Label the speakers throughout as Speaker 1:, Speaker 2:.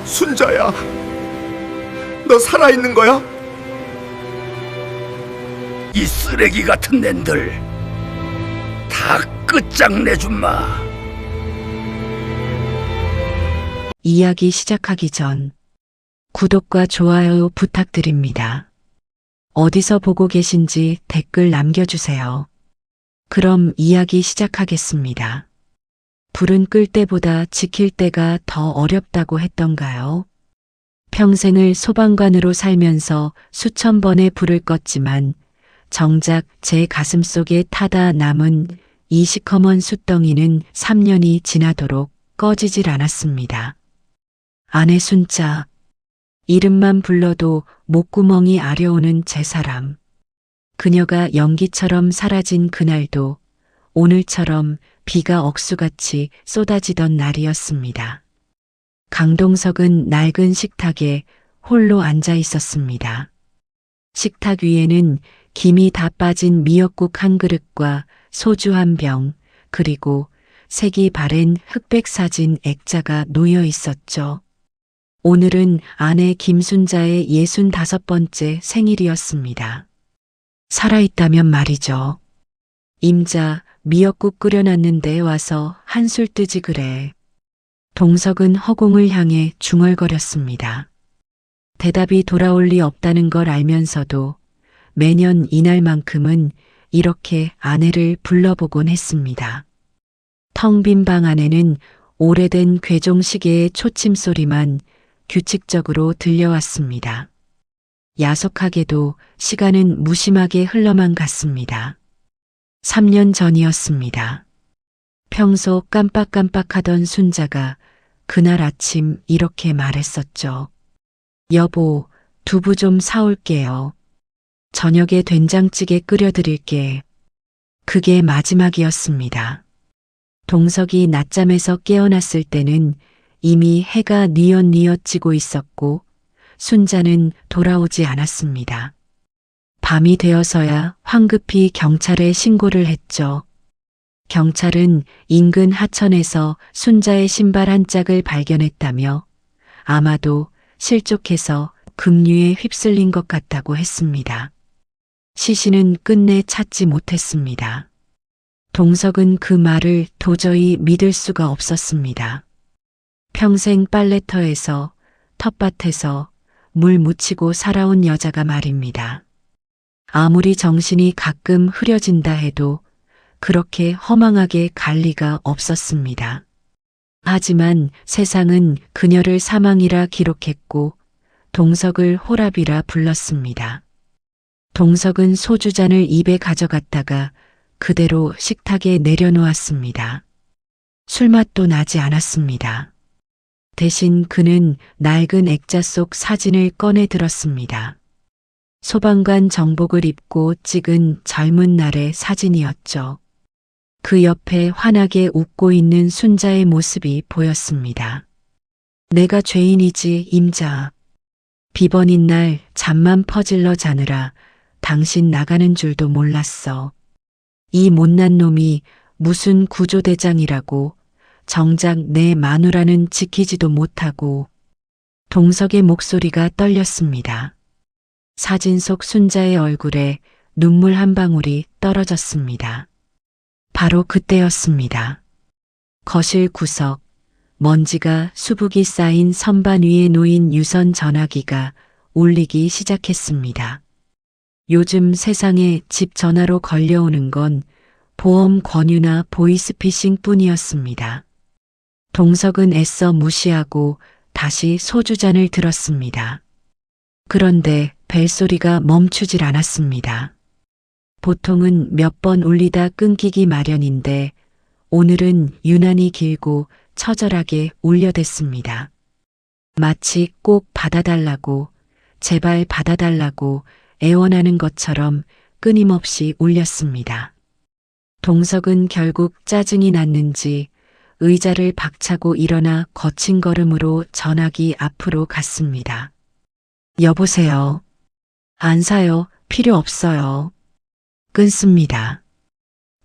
Speaker 1: 순자야, 너 살아있는 거야?
Speaker 2: 이 쓰레기 같은 낸들 다 끝장내줌마.
Speaker 3: 이야기 시작하기 전 구독과 좋아요 부탁드립니다. 어디서 보고 계신지 댓글 남겨주세요. 그럼 이야기 시작하겠습니다. 불은 끌 때보다 지킬 때가 더 어렵다고 했던가요? 평생을 소방관으로 살면서 수천 번의 불을 껐지만 정작 제 가슴속에 타다 남은 이 시커먼 숯덩이는 3년이 지나도록 꺼지질 않았습니다. 아내 순자, 이름만 불러도 목구멍이 아려오는 제 사람. 그녀가 연기처럼 사라진 그날도 오늘처럼 비가 억수같이 쏟아지던 날이었습니다. 강동석은 낡은 식탁에 홀로 앉아 있었습니다. 식탁 위에는 김이 다 빠진 미역국 한 그릇과 소주 한 병, 그리고 색이 바랜 흑백 사진 액자가 놓여 있었죠. 오늘은 아내 김순자의 65번째 생일이었습니다. 살아있다면 말이죠. 임자, 미역국 끓여놨는데 와서 한술 뜨지 그래. 동석은 허공을 향해 중얼거렸습니다. 대답이 돌아올 리 없다는 걸 알면서도 매년 이날만큼은 이렇게 아내를 불러보곤 했습니다. 텅 빈 방 안에는 오래된 괴종 시계의 초침 소리만 규칙적으로 들려왔습니다. 야속하게도 시간은 무심하게 흘러만 갔습니다. 3년 전이었습니다. 평소 깜빡깜빡하던 순자가 그날 아침 이렇게 말했었죠. 여보, 두부 좀 사올게요. 저녁에 된장찌개 끓여드릴게. 그게 마지막이었습니다. 동석이 낮잠에서 깨어났을 때는 이미 해가 뉘엿뉘엿 지고 있었고 순자는 돌아오지 않았습니다. 밤이 되어서야 황급히 경찰에 신고를 했죠. 경찰은 인근 하천에서 순자의 신발 한 짝을 발견했다며 아마도 실족해서 급류에 휩쓸린 것 같다고 했습니다. 시신은 끝내 찾지 못했습니다. 동석은 그 말을 도저히 믿을 수가 없었습니다. 평생 빨래터에서 텃밭에서 물 묻히고 살아온 여자가 말입니다. 아무리 정신이 가끔 흐려진다 해도 그렇게 허망하게 갈 리가 없었습니다. 하지만 세상은 그녀를 사망이라 기록했고 동석을 호랍이라 불렀습니다. 동석은 소주잔을 입에 가져갔다가 그대로 식탁에 내려놓았습니다. 술맛도 나지 않았습니다. 대신 그는 낡은 액자 속 사진을 꺼내 들었습니다. 소방관 정복을 입고 찍은 젊은 날의 사진이었죠. 그 옆에 환하게 웃고 있는 순자의 모습이 보였습니다. 내가 죄인이지, 임자. 비번인 날 잠만 퍼질러 자느라 당신 나가는 줄도 몰랐어. 이 못난 놈이 무슨 구조대장이라고 정작 내 마누라는 지키지도 못하고. 동석의 목소리가 떨렸습니다. 사진 속 순자의 얼굴에 눈물 한 방울이 떨어졌습니다. 바로 그때였습니다. 거실 구석, 먼지가 수북이 쌓인 선반 위에 놓인 유선 전화기가 울리기 시작했습니다. 요즘 세상에 집 전화로 걸려오는 건 보험 권유나 보이스피싱 뿐이었습니다. 동석은 애써 무시하고 다시 소주잔을 들었습니다. 그런데 벨소리가 멈추질 않았습니다. 보통은 몇 번 울리다 끊기기 마련인데 오늘은 유난히 길고 처절하게 울려댔습니다. 마치 꼭 받아달라고, 제발 받아달라고 애원하는 것처럼 끊임없이 울렸습니다. 동석은 결국 짜증이 났는지 의자를 박차고 일어나 거친 걸음으로 전화기 앞으로 갔습니다. 여보세요. 안 사요. 필요 없어요. 끊습니다.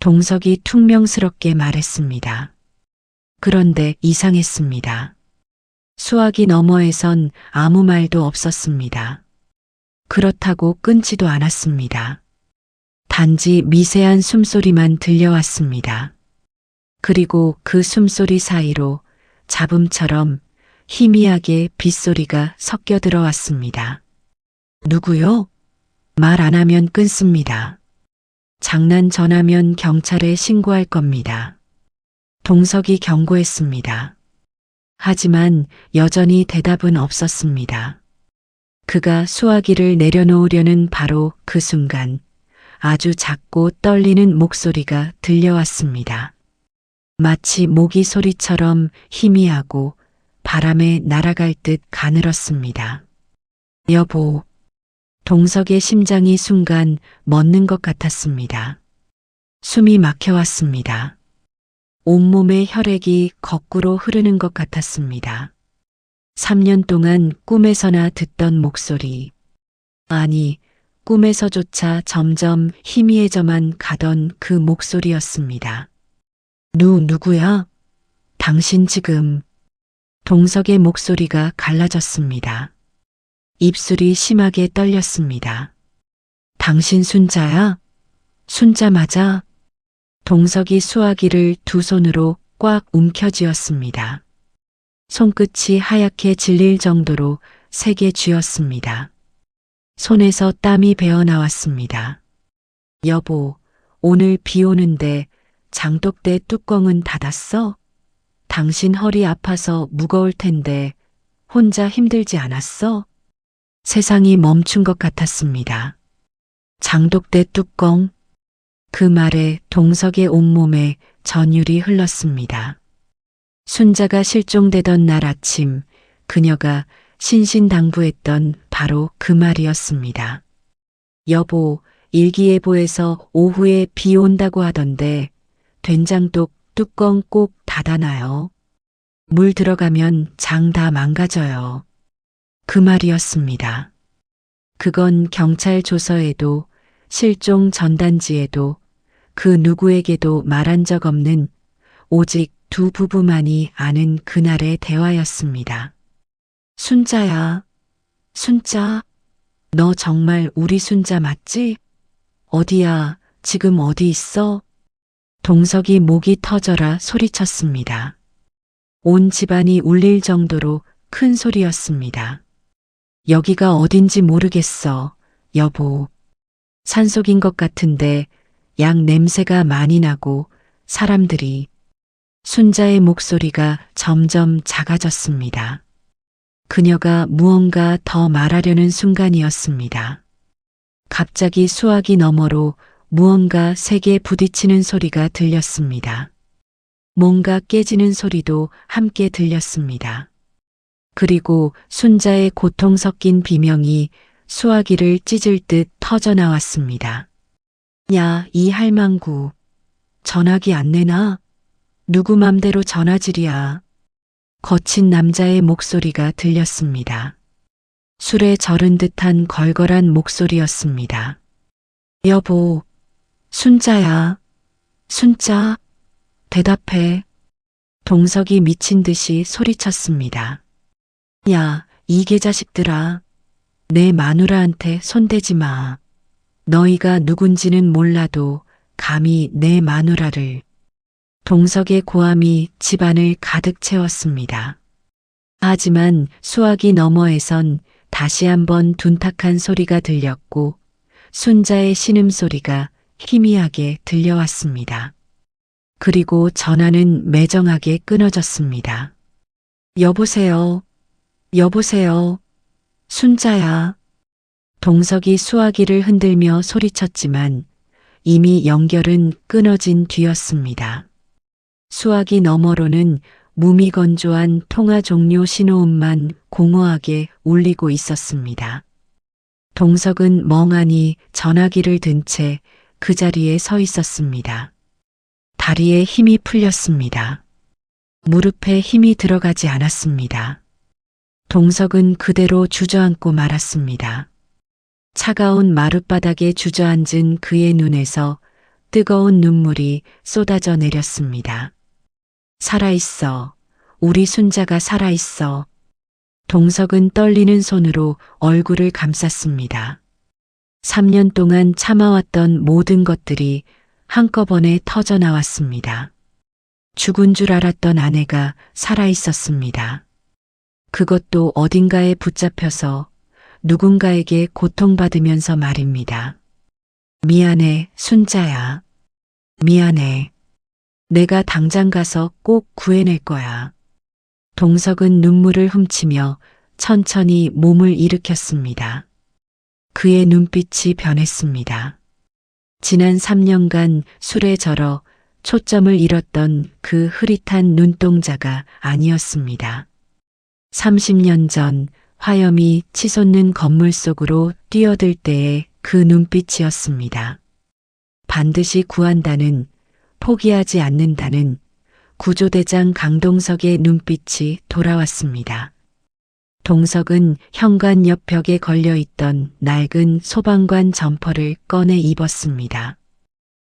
Speaker 3: 동석이 퉁명스럽게 말했습니다. 그런데 이상했습니다. 수화기 너머에선 아무 말도 없었습니다. 그렇다고 끊지도 않았습니다. 단지 미세한 숨소리만 들려왔습니다. 그리고 그 숨소리 사이로 잡음처럼 희미하게 빗소리가 섞여 들어왔습니다. 누구요? 말 안 하면 끊습니다. 장난 전하면 경찰에 신고할 겁니다. 동석이 경고했습니다. 하지만 여전히 대답은 없었습니다. 그가 수화기를 내려놓으려는 바로 그 순간 아주 작고 떨리는 목소리가 들려왔습니다. 마치 모기 소리처럼 희미하고 바람에 날아갈 듯 가늘었습니다. 여보. 동석의 심장이 순간 멎는 것 같았습니다. 숨이 막혀왔습니다. 온몸의 혈액이 거꾸로 흐르는 것 같았습니다. 3년 동안 꿈에서나 듣던 목소리. 아니, 꿈에서조차 점점 희미해져만 가던 그 목소리였습니다. 누구야? 당신 지금. 동석의 목소리가 갈라졌습니다. 입술이 심하게 떨렸습니다. 당신 순자야? 순자 맞아? 동석이 수화기를 두 손으로 꽉 움켜쥐었습니다. 손끝이 하얗게 질릴 정도로 세게 쥐었습니다. 손에서 땀이 배어 나왔습니다. 여보, 오늘 비 오는데 장독대 뚜껑은 닫았어? 당신 허리 아파서 무거울 텐데 혼자 힘들지 않았어? 세상이 멈춘 것 같았습니다. 장독대 뚜껑? 그 말에 동석의 온몸에 전율이 흘렀습니다. 순자가 실종되던 날 아침 그녀가 신신당부했던 바로 그 말이었습니다. 여보, 일기예보에서 오후에 비 온다고 하던데 된장독 뚜껑 꼭 닫아놔요. 물 들어가면 장 다 망가져요. 그 말이었습니다. 그건 경찰 조서에도 실종 전단지에도 그 누구에게도 말한 적 없는 오직 두 부부만이 아는 그날의 대화였습니다. 순자야, 순자, 너 정말 우리 순자 맞지? 어디야, 지금 어디 있어? 동석이 목이 터져라 소리쳤습니다. 온 집안이 울릴 정도로 큰 소리였습니다. 여기가 어딘지 모르겠어, 여보. 산속인 것 같은데 약 냄새가 많이 나고 사람들이. 순자의 목소리가 점점 작아졌습니다. 그녀가 무언가 더 말하려는 순간이었습니다. 갑자기 수화기 너머로 무언가 세게 부딪히는 소리가 들렸습니다. 뭔가 깨지는 소리도 함께 들렸습니다. 그리고 순자의 고통 섞인 비명이 수화기를 찢을 듯 터져 나왔습니다. 야, 이 할망구. 전화기 안 내나? 누구 맘대로 전화질이야. 거친 남자의 목소리가 들렸습니다. 술에 절은 듯한 걸걸한 목소리였습니다. 여보, 순자야. 순자, 대답해. 동석이 미친 듯이 소리쳤습니다. 야, 이 개자식들아. 내 마누라한테 손대지 마. 너희가 누군지는 몰라도 감히 내 마누라를. 동석의 고함이 집안을 가득 채웠습니다. 하지만 수화기 너머에선 다시 한번 둔탁한 소리가 들렸고 순자의 신음소리가 희미하게 들려왔습니다. 그리고 전화는 매정하게 끊어졌습니다. 여보세요. 여보세요. 순자야. 동석이 수화기를 흔들며 소리쳤지만 이미 연결은 끊어진 뒤였습니다. 수화기 너머로는 무미건조한 통화 종료 신호음만 공허하게 울리고 있었습니다. 동석은 멍하니 전화기를 든 채 그 자리에 서 있었습니다. 다리에 힘이 풀렸습니다. 무릎에 힘이 들어가지 않았습니다. 동석은 그대로 주저앉고 말았습니다. 차가운 마룻바닥에 주저앉은 그의 눈에서 뜨거운 눈물이 쏟아져 내렸습니다. 살아있어. 우리 순자가 살아있어. 동석은 떨리는 손으로 얼굴을 감쌌습니다. 3년 동안 참아왔던 모든 것들이 한꺼번에 터져 나왔습니다. 죽은 줄 알았던 아내가 살아있었습니다. 그것도 어딘가에 붙잡혀서 누군가에게 고통받으면서 말입니다. 미안해, 순자야. 미안해. 내가 당장 가서 꼭 구해낼 거야. 동석은 눈물을 훔치며 천천히 몸을 일으켰습니다. 그의 눈빛이 변했습니다. 지난 3년간 술에 절어 초점을 잃었던 그 흐릿한 눈동자가 아니었습니다. 30년 전 화염이 치솟는 건물 속으로 뛰어들 때의 그 눈빛이었습니다. 반드시 구한다는, 포기하지 않는다는 구조대장 강동석의 눈빛이 돌아왔습니다. 동석은 현관 옆 벽에 걸려있던 낡은 소방관 점퍼를 꺼내 입었습니다.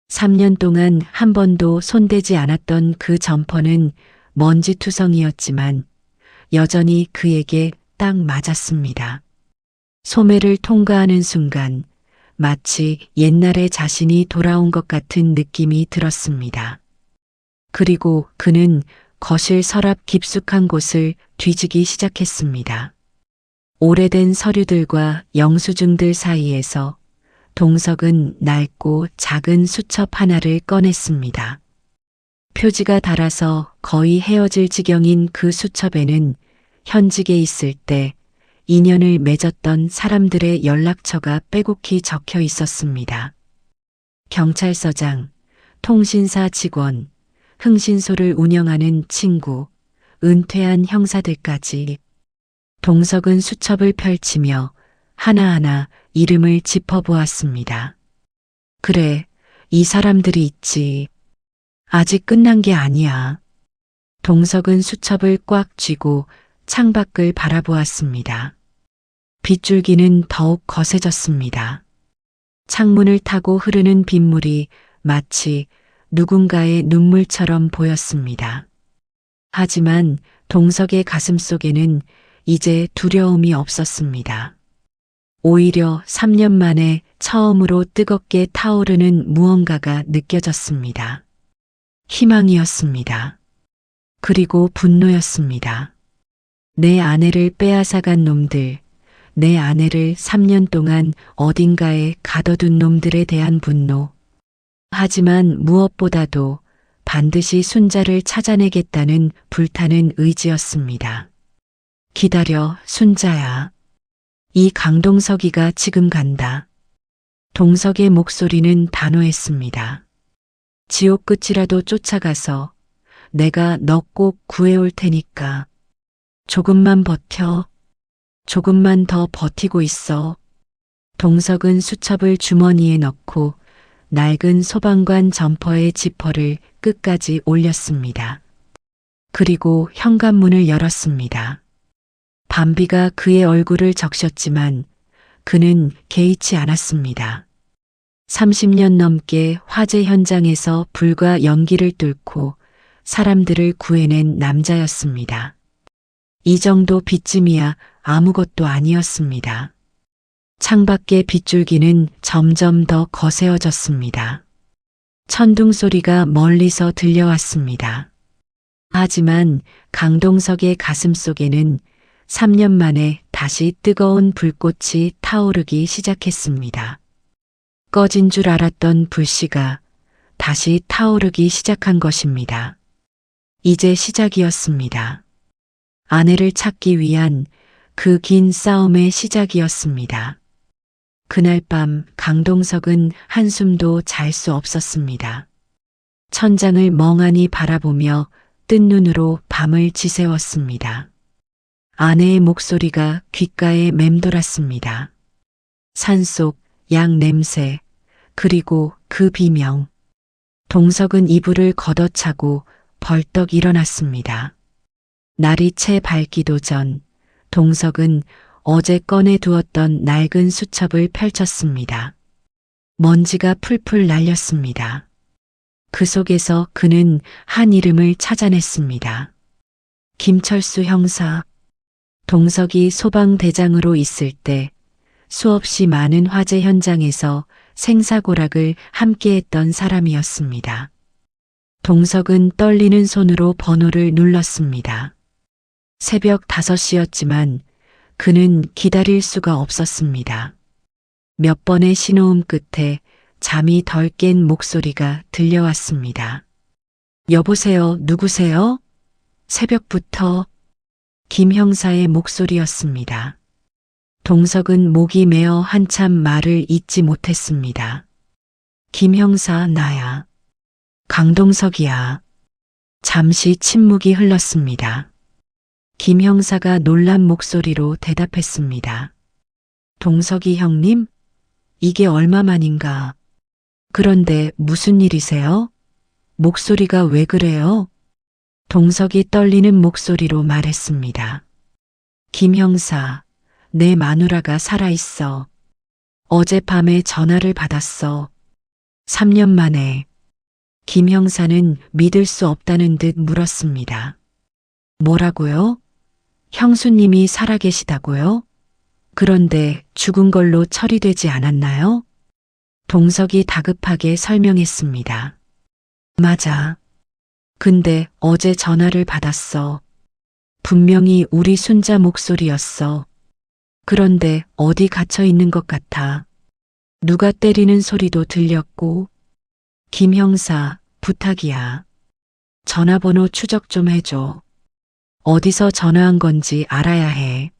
Speaker 3: 3년 동안 한 번도 손대지 않았던 그 점퍼는 먼지투성이었지만 여전히 그에게 딱 맞았습니다. 소매를 통과하는 순간 마치 옛날의 자신이 돌아온 것 같은 느낌이 들었습니다. 그리고 그는 거실 서랍 깊숙한 곳을 뒤지기 시작했습니다. 오래된 서류들과 영수증들 사이에서 동석은 낡고 작은 수첩 하나를 꺼냈습니다. 표지가 닳아서 거의 헤어질 지경인 그 수첩에는 현직에 있을 때 인연을 맺었던 사람들의 연락처가 빼곡히 적혀 있었습니다. 경찰서장, 통신사 직원, 흥신소를 운영하는 친구, 은퇴한 형사들까지. 동석은 수첩을 펼치며 하나하나 이름을 짚어보았습니다. 그래, 이 사람들이 있지. 아직 끝난 게 아니야. 동석은 수첩을 꽉 쥐고 창밖을 바라보았습니다. 빗줄기는 더욱 거세졌습니다. 창문을 타고 흐르는 빗물이 마치 누군가의 눈물처럼 보였습니다. 하지만 동석의 가슴 속에는 이제 두려움이 없었습니다. 오히려 3년 만에 처음으로 뜨겁게 타오르는 무언가가 느껴졌습니다. 희망이었습니다. 그리고 분노였습니다. 내 아내를 빼앗아간 놈들, 내 아내를 3년 동안 어딘가에 가둬둔 놈들에 대한 분노. 하지만 무엇보다도 반드시 순자를 찾아내겠다는 불타는 의지였습니다. 기다려, 순자야. 이 강동석이가 지금 간다. 동석의 목소리는 단호했습니다. 지옥 끝이라도 쫓아가서 내가 너 꼭 구해올 테니까 조금만 버텨. 조금만 더 버티고 있어. 동석은 수첩을 주머니에 넣고 낡은 소방관 점퍼의 지퍼를 끝까지 올렸습니다. 그리고 현관문을 열었습니다. 밤비가 그의 얼굴을 적셨지만 그는 개의치 않았습니다. 30년 넘게 화재 현장에서 불과 연기를 뚫고 사람들을 구해낸 남자였습니다. 이 정도 빚짐이야 아무것도 아니었습니다. 창밖의 빗줄기는 점점 더 거세어졌습니다. 천둥 소리가 멀리서 들려왔습니다. 하지만 강동석의 가슴 속에는 3년 만에 다시 뜨거운 불꽃이 타오르기 시작했습니다. 꺼진 줄 알았던 불씨가 다시 타오르기 시작한 것입니다. 이제 시작이었습니다. 아내를 찾기 위한 그 긴 싸움의 시작이었습니다. 그날 밤 강동석은 한숨도 잘 수 없었습니다. 천장을 멍하니 바라보며 뜬 눈으로 밤을 지새웠습니다. 아내의 목소리가 귓가에 맴돌았습니다. 산속 양 냄새, 그리고 그 비명. 동석은 이불을 걷어차고 벌떡 일어났습니다. 날이 채 밝기도 전 동석은 어제 꺼내두었던 낡은 수첩을 펼쳤습니다. 먼지가 풀풀 날렸습니다. 그 속에서 그는 한 이름을 찾아냈습니다. 김철수 형사. 동석이 소방대장으로 있을 때 수없이 많은 화재 현장에서 생사고락을 함께했던 사람이었습니다. 동석은 떨리는 손으로 번호를 눌렀습니다. 새벽 5시였지만 그는 기다릴 수가 없었습니다. 몇 번의 신호음 끝에 잠이 덜 깬 목소리가 들려왔습니다. 여보세요, 누구세요? 새벽부터 김 형사의 목소리였습니다. 동석은 목이 메어 한참 말을 잇지 못했습니다. 김 형사, 나야. 강동석이야. 잠시 침묵이 흘렀습니다. 김 형사가 놀란 목소리로 대답했습니다. 동석이 형님? 이게 얼마만인가? 그런데 무슨 일이세요? 목소리가 왜 그래요? 동석이 떨리는 목소리로 말했습니다. 김 형사, 내 마누라가 살아있어. 어젯밤에 전화를 받았어. 3년 만에. 김 형사는 믿을 수 없다는 듯 물었습니다. 뭐라고요? 형수님이 살아계시다고요? 그런데 죽은 걸로 처리되지 않았나요? 동석이 다급하게 설명했습니다. 맞아. 근데 어제 전화를 받았어. 분명히 우리 순자 목소리였어. 그런데 어디 갇혀 있는 것 같아. 누가 때리는 소리도 들렸고. 김 형사, 부탁이야. 전화번호 추적 좀 해줘. 어디서 전화한 건지 알아야 해.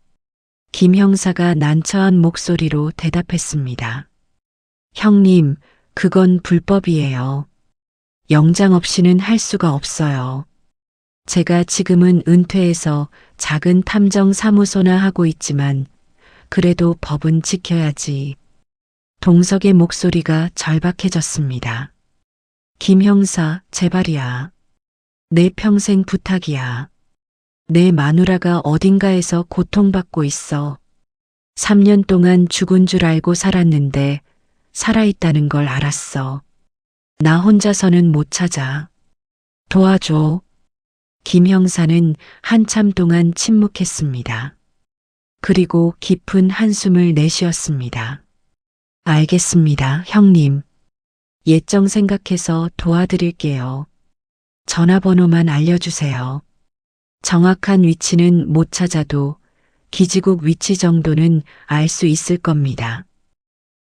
Speaker 3: 김 형사가 난처한 목소리로 대답했습니다. 형님, 그건 불법이에요. 영장 없이는 할 수가 없어요. 제가 지금은 은퇴해서 작은 탐정 사무소나 하고 있지만 그래도 법은 지켜야지. 동석의 목소리가 절박해졌습니다. 김 형사, 제발이야. 내 평생 부탁이야. 내 마누라가 어딘가에서 고통받고 있어. 3년 동안 죽은 줄 알고 살았는데 살아있다는 걸 알았어. 나 혼자서는 못 찾아. 도와줘. 김 형사는 한참 동안 침묵했습니다. 그리고 깊은 한숨을 내쉬었습니다. 알겠습니다, 형님. 예정 생각해서 도와드릴게요. 전화번호만 알려주세요. 정확한 위치는 못 찾아도 기지국 위치 정도는 알 수 있을 겁니다.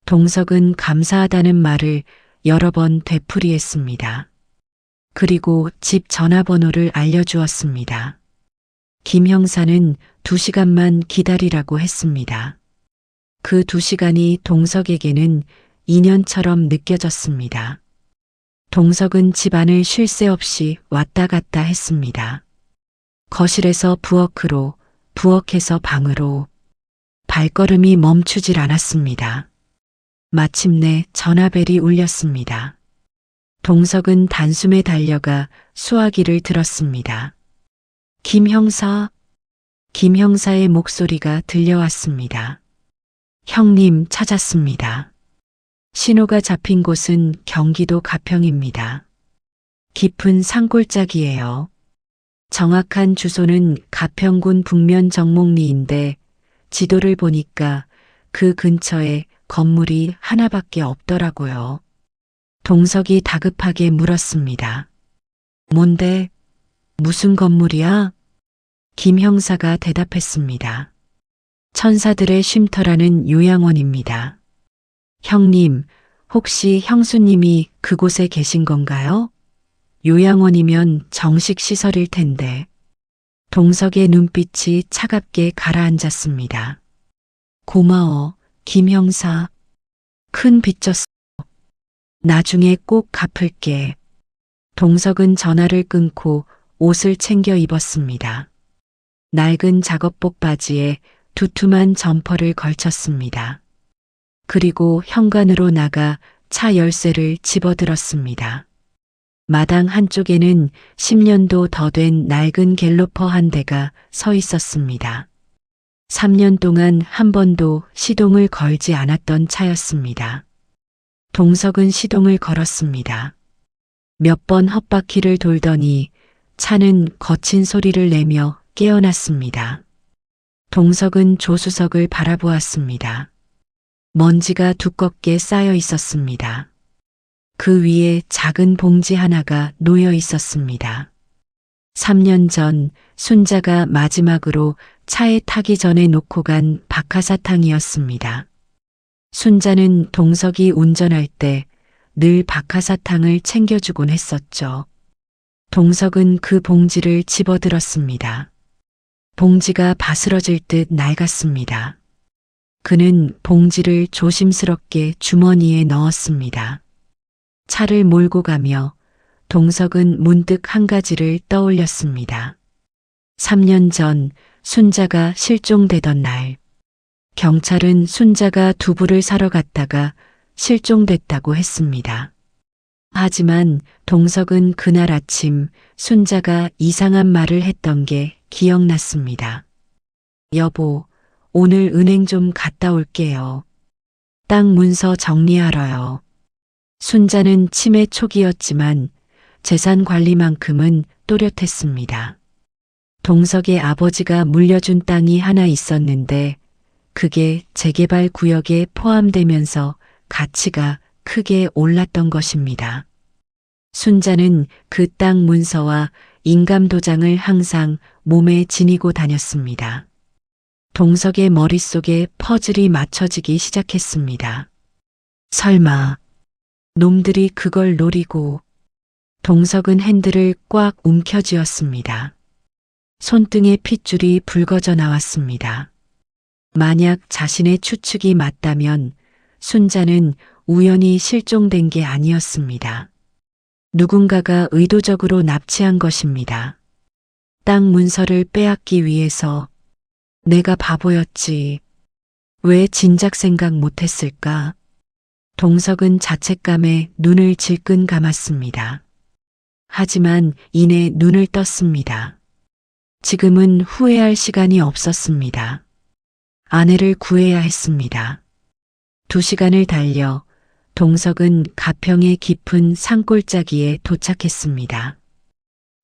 Speaker 3: 동석은 감사하다는 말을 여러 번 되풀이했습니다. 그리고 집 전화번호를 알려주었습니다. 김 형사는 2시간만 기다리라고 했습니다. 그 2시간이 동석에게는 2년처럼 느껴졌습니다. 동석은 집안을 쉴 새 없이 왔다 갔다 했습니다. 거실에서 부엌으로, 부엌에서 방으로. 발걸음이 멈추질 않았습니다. 마침내 전화벨이 울렸습니다. 동석은 단숨에 달려가 수화기를 들었습니다. 김 형사. 김 형사의 목소리가 들려왔습니다. 형님 찾았습니다. 신호가 잡힌 곳은 경기도 가평입니다. 깊은 산골짜기예요. 정확한 주소는 가평군 북면 정목리인데 지도를 보니까 그 근처에 건물이 하나밖에 없더라고요. 동석이 다급하게 물었습니다. 뭔데? 무슨 건물이야? 김 형사가 대답했습니다. 천사들의 쉼터라는 요양원입니다. 형님, 혹시 형수님이 그곳에 계신 건가요? 요양원이면 정식 시설일 텐데. 동석의 눈빛이 차갑게 가라앉았습니다. 고마워, 김 형사. 큰 빚졌어. 나중에 꼭 갚을게. 동석은 전화를 끊고 옷을 챙겨 입었습니다. 낡은 작업복 바지에 두툼한 점퍼를 걸쳤습니다. 그리고 현관으로 나가 차 열쇠를 집어들었습니다. 마당 한쪽에는 10년도 더 된 낡은 갤로퍼 한 대가 서 있었습니다. 3년 동안 한 번도 시동을 걸지 않았던 차였습니다. 동석은 시동을 걸었습니다. 몇 번 헛바퀴를 돌더니 차는 거친 소리를 내며 깨어났습니다. 동석은 조수석을 바라보았습니다. 먼지가 두껍게 쌓여 있었습니다. 그 위에 작은 봉지 하나가 놓여 있었습니다. 3년 전 순자가 마지막으로 차에 타기 전에 놓고 간 박하사탕이었습니다. 순자는 동석이 운전할 때 늘 박하사탕을 챙겨주곤 했었죠. 동석은 그 봉지를 집어들었습니다. 봉지가 바스러질 듯 낡았습니다. 그는 봉지를 조심스럽게 주머니에 넣었습니다. 차를 몰고 가며 동석은 문득 한 가지를 떠올렸습니다. 3년 전 순자가 실종되던 날, 경찰은 순자가 두부를 사러 갔다가 실종됐다고 했습니다. 하지만 동석은 그날 아침 순자가 이상한 말을 했던 게 기억났습니다. 여보, 오늘 은행 좀 갔다 올게요. 땅 문서 정리하러요. 순자는 치매 초기였지만 재산 관리만큼은 또렷했습니다. 동석의 아버지가 물려준 땅이 하나 있었는데 그게 재개발 구역에 포함되면서 가치가 크게 올랐던 것입니다. 순자는 그 땅 문서와 인감도장을 항상 몸에 지니고 다녔습니다. 동석의 머릿속에 퍼즐이 맞춰지기 시작했습니다. 설마 놈들이 그걸 노리고. 동석은 핸들을 꽉 움켜쥐었습니다. 손등의 핏줄이 붉어져 나왔습니다. 만약 자신의 추측이 맞다면 순자는 우연히 실종된 게 아니었습니다. 누군가가 의도적으로 납치한 것입니다. 땅 문서를 빼앗기 위해서. 내가 바보였지. 왜 진작 생각 못했을까? 동석은 자책감에 눈을 질끈 감았습니다. 하지만 이내 눈을 떴습니다. 지금은 후회할 시간이 없었습니다. 아내를 구해야 했습니다. 2시간을 달려 동석은 가평의 깊은 산골짜기에 도착했습니다.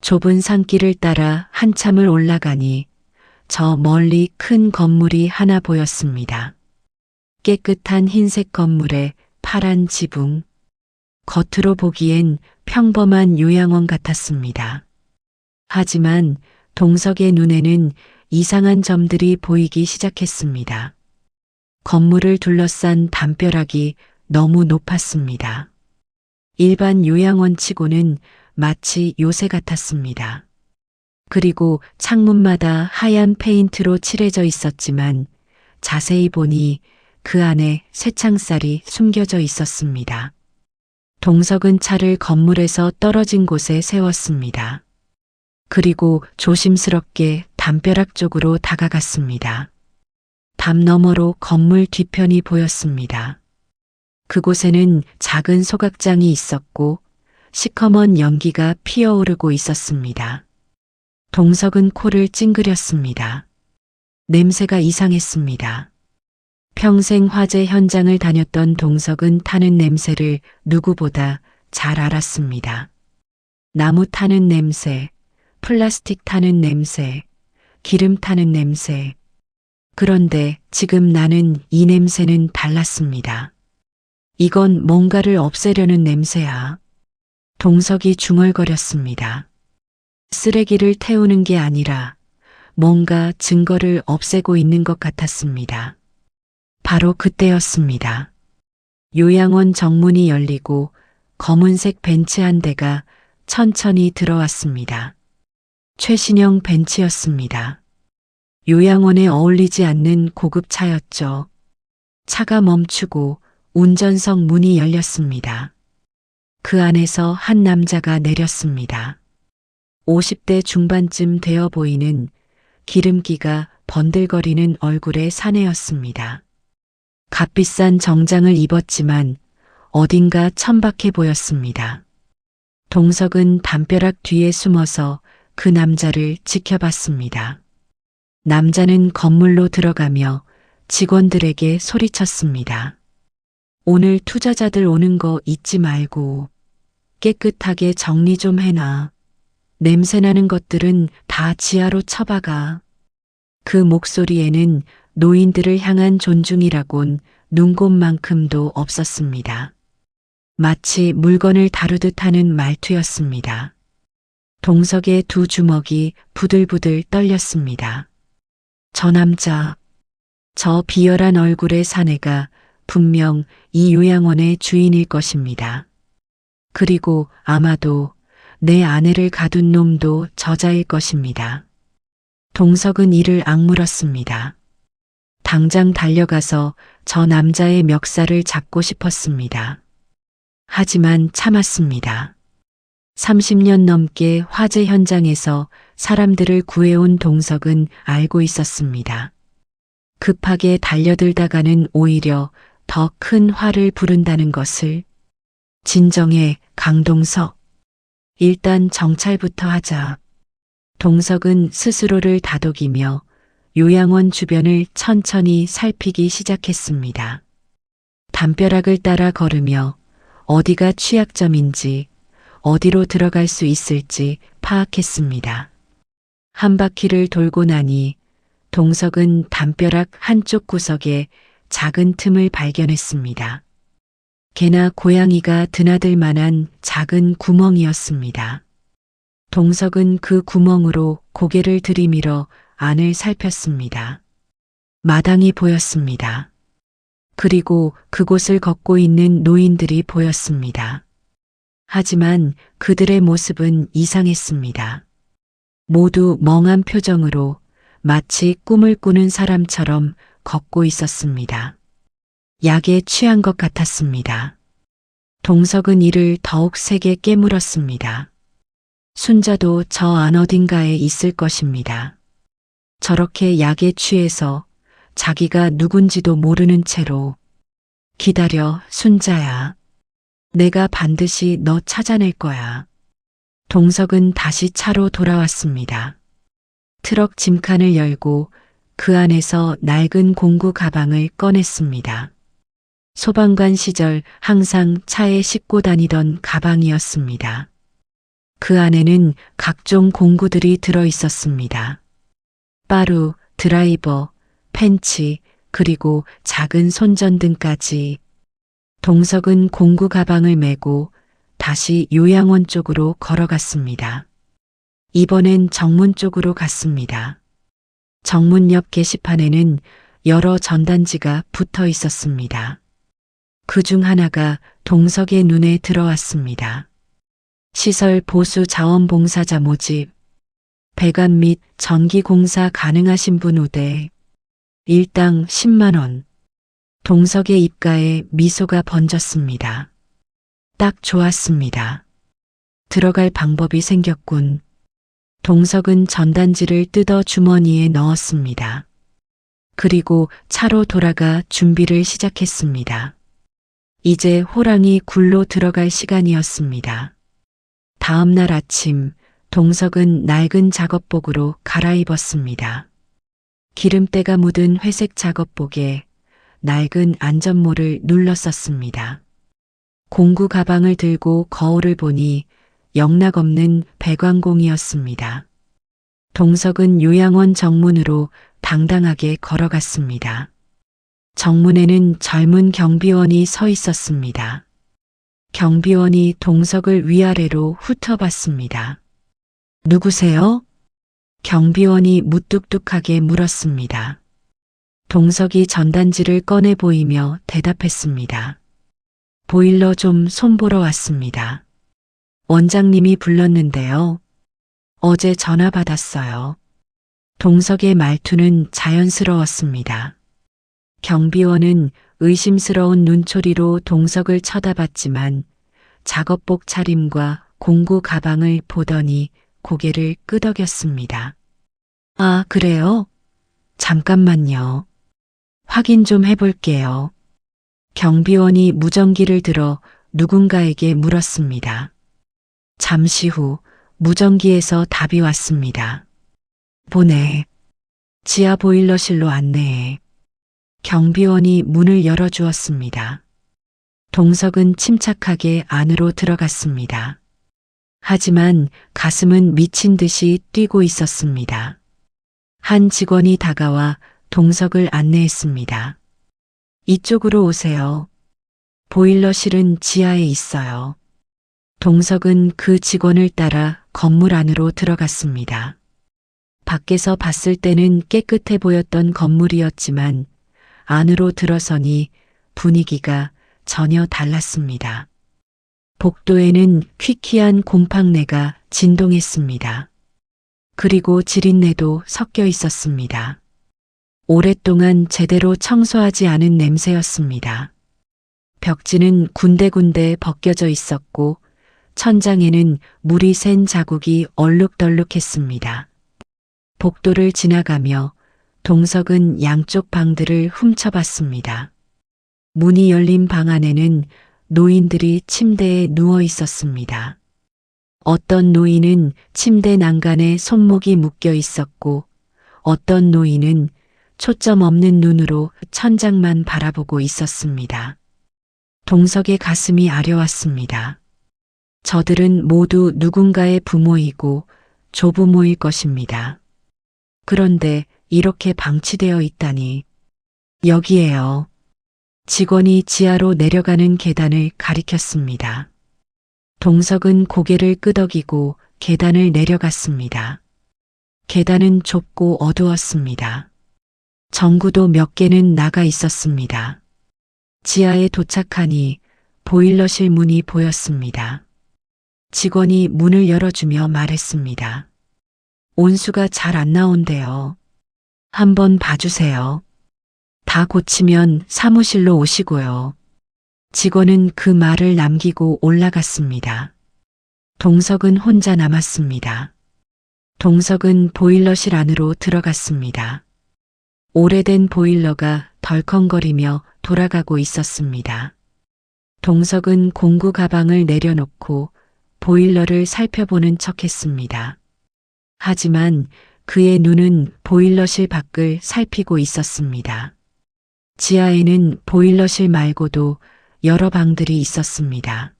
Speaker 3: 좁은 산길을 따라 한참을 올라가니 저 멀리 큰 건물이 하나 보였습니다. 깨끗한 흰색 건물에 파란 지붕. 겉으로 보기엔 평범한 요양원 같았습니다. 하지만 동석의 눈에는 이상한 점들이 보이기 시작했습니다. 건물을 둘러싼 담벼락이 너무 높았습니다. 일반 요양원치고는 마치 요새 같았습니다. 그리고 창문마다 하얀 페인트로 칠해져 있었지만 자세히 보니 그 안에 쇠창살이 숨겨져 있었습니다. 동석은 차를 건물에서 떨어진 곳에 세웠습니다. 그리고 조심스럽게 담벼락 쪽으로 다가갔습니다. 담 너머로 건물 뒤편이 보였습니다. 그곳에는 작은 소각장이 있었고 시커먼 연기가 피어오르고 있었습니다. 동석은 코를 찡그렸습니다. 냄새가 이상했습니다. 평생 화재 현장을 다녔던 동석은 타는 냄새를 누구보다 잘 알았습니다. 나무 타는 냄새, 플라스틱 타는 냄새, 기름 타는 냄새. 그런데 지금 나는 이 냄새는 달랐습니다. 이건 뭔가를 없애려는 냄새야. 동석이 중얼거렸습니다. 쓰레기를 태우는 게 아니라 뭔가 증거를 없애고 있는 것 같았습니다. 바로 그때였습니다. 요양원 정문이 열리고 검은색 벤츠 한 대가 천천히 들어왔습니다. 최신형 벤츠였습니다. 요양원에 어울리지 않는 고급 차였죠. 차가 멈추고 운전석 문이 열렸습니다. 그 안에서 한 남자가 내렸습니다. 50대 중반쯤 되어 보이는 기름기가 번들거리는 얼굴의 사내였습니다. 값비싼 정장을 입었지만 어딘가 천박해 보였습니다. 동석은 담벼락 뒤에 숨어서 그 남자를 지켜봤습니다. 남자는 건물로 들어가며 직원들에게 소리쳤습니다. 오늘 투자자들 오는 거 잊지 말고 깨끗하게 정리 좀 해놔. 냄새나는 것들은 다 지하로 처박아. 그 목소리에는 노인들을 향한 존중이라곤 눈곱만큼도 없었습니다. 마치 물건을 다루듯 하는 말투였습니다. 동석의 두 주먹이 부들부들 떨렸습니다. 저 남자, 저 비열한 얼굴의 사내가 분명 이 요양원의 주인일 것입니다. 그리고 아마도 내 아내를 가둔 놈도 저자일 것입니다. 동석은 이를 악물었습니다. 당장 달려가서 저 남자의 멱살을 잡고 싶었습니다. 하지만 참았습니다. 30년 넘게 화재 현장에서 사람들을 구해온 동석은 알고 있었습니다. 급하게 달려들다가는 오히려 더 큰 화를 부른다는 것을. 진정해, 강동석. 일단 정찰부터 하자. 동석은 스스로를 다독이며 요양원 주변을 천천히 살피기 시작했습니다. 담벼락을 따라 걸으며 어디가 취약점인지, 어디로 들어갈 수 있을지 파악했습니다. 한 바퀴를 돌고 나니 동석은 담벼락 한쪽 구석에 작은 틈을 발견했습니다. 개나 고양이가 드나들 만한 작은 구멍이었습니다. 동석은 그 구멍으로 고개를 들이밀어 안을 살폈습니다. 마당이 보였습니다. 그리고 그곳을 걷고 있는 노인들이 보였습니다. 하지만 그들의 모습은 이상했습니다. 모두 멍한 표정으로 마치 꿈을 꾸는 사람처럼 걷고 있었습니다. 약에 취한 것 같았습니다. 동석은 이를 더욱 세게 깨물었습니다. 순자도 저 안 어딘가에 있을 것입니다. 저렇게 약에 취해서 자기가 누군지도 모르는 채로. 기다려, 순자야. 내가 반드시 너 찾아낼 거야. 동석은 다시 차로 돌아왔습니다. 트럭 짐칸을 열고 그 안에서 낡은 공구 가방을 꺼냈습니다. 소방관 시절 항상 차에 싣고 다니던 가방이었습니다. 그 안에는 각종 공구들이 들어 있었습니다. 빠루, 드라이버, 펜치, 그리고 작은 손전등까지. 동석은 공구 가방을 메고 다시 요양원 쪽으로 걸어갔습니다. 이번엔 정문 쪽으로 갔습니다. 정문 옆 게시판에는 여러 전단지가 붙어 있었습니다. 그중 하나가 동석의 눈에 들어왔습니다. 시설 보수 자원봉사자 모집, 배관 및 전기 공사 가능하신 분 우대, 일당 10만 원. 동석의 입가에 미소가 번졌습니다. 딱 좋았습니다. 들어갈 방법이 생겼군. 동석은 전단지를 뜯어 주머니에 넣었습니다. 그리고 차로 돌아가 준비를 시작했습니다. 이제 호랑이 굴로 들어갈 시간이었습니다. 다음 날 아침, 동석은 낡은 작업복으로 갈아입었습니다. 기름때가 묻은 회색 작업복에 낡은 안전모를 눌렀었습니다. 공구 가방을 들고 거울을 보니 영락없는 배관공이었습니다. 동석은 요양원 정문으로 당당하게 걸어갔습니다. 정문에는 젊은 경비원이 서 있었습니다. 경비원이 동석을 위아래로 훑어봤습니다. 누구세요? 경비원이 무뚝뚝하게 물었습니다. 동석이 전단지를 꺼내 보이며 대답했습니다. 보일러 좀 손보러 왔습니다. 원장님이 불렀는데요. 어제 전화 받았어요. 동석의 말투는 자연스러웠습니다. 경비원은 의심스러운 눈초리로 동석을 쳐다봤지만 작업복 차림과 공구 가방을 보더니 고개를 끄덕였습니다. 아, 그래요? 잠깐만요. 확인 좀 해볼게요. 경비원이 무전기를 들어 누군가에게 물었습니다. 잠시 후 무전기에서 답이 왔습니다. 보내. 지하 보일러실로 안내해. 경비원이 문을 열어주었습니다. 동석은 침착하게 안으로 들어갔습니다. 하지만 가슴은 미친 듯이 뛰고 있었습니다. 한 직원이 다가와 동석을 안내했습니다. 이쪽으로 오세요. 보일러실은 지하에 있어요. 동석은 그 직원을 따라 건물 안으로 들어갔습니다. 밖에서 봤을 때는 깨끗해 보였던 건물이었지만 안으로 들어서니 분위기가 전혀 달랐습니다. 복도에는 퀴퀴한 곰팡내가 진동했습니다. 그리고 지린내도 섞여 있었습니다. 오랫동안 제대로 청소하지 않은 냄새였습니다. 벽지는 군데군데 벗겨져 있었고 천장에는 물이 샌 자국이 얼룩덜룩했습니다. 복도를 지나가며 동석은 양쪽 방들을 훔쳐봤습니다. 문이 열린 방 안에는 노인들이 침대에 누워 있었습니다. 어떤 노인은 침대 난간에 손목이 묶여 있었고 어떤 노인은 초점 없는 눈으로 천장만 바라보고 있었습니다. 동석의 가슴이 아려왔습니다. 저들은 모두 누군가의 부모이고 조부모일 것입니다. 그런데 이렇게 방치되어 있다니. 여기에요. 직원이 지하로 내려가는 계단을 가리켰습니다. 동석은 고개를 끄덕이고 계단을 내려갔습니다. 계단은 좁고 어두웠습니다. 전구도 몇 개는 나가 있었습니다. 지하에 도착하니 보일러실 문이 보였습니다. 직원이 문을 열어주며 말했습니다. 온수가 잘 안 나온대요. 한번 봐주세요. 다 고치면 사무실로 오시고요. 직원은 그 말을 남기고 올라갔습니다. 동석은 혼자 남았습니다. 동석은 보일러실 안으로 들어갔습니다. 오래된 보일러가 덜컹거리며 돌아가고 있었습니다. 동석은 공구 가방을 내려놓고 보일러를 살펴보는 척했습니다. 하지만 그의 눈은 보일러실 밖을 살피고 있었습니다. 지하에는 보일러실 말고도 여러 방들이 있었습니다.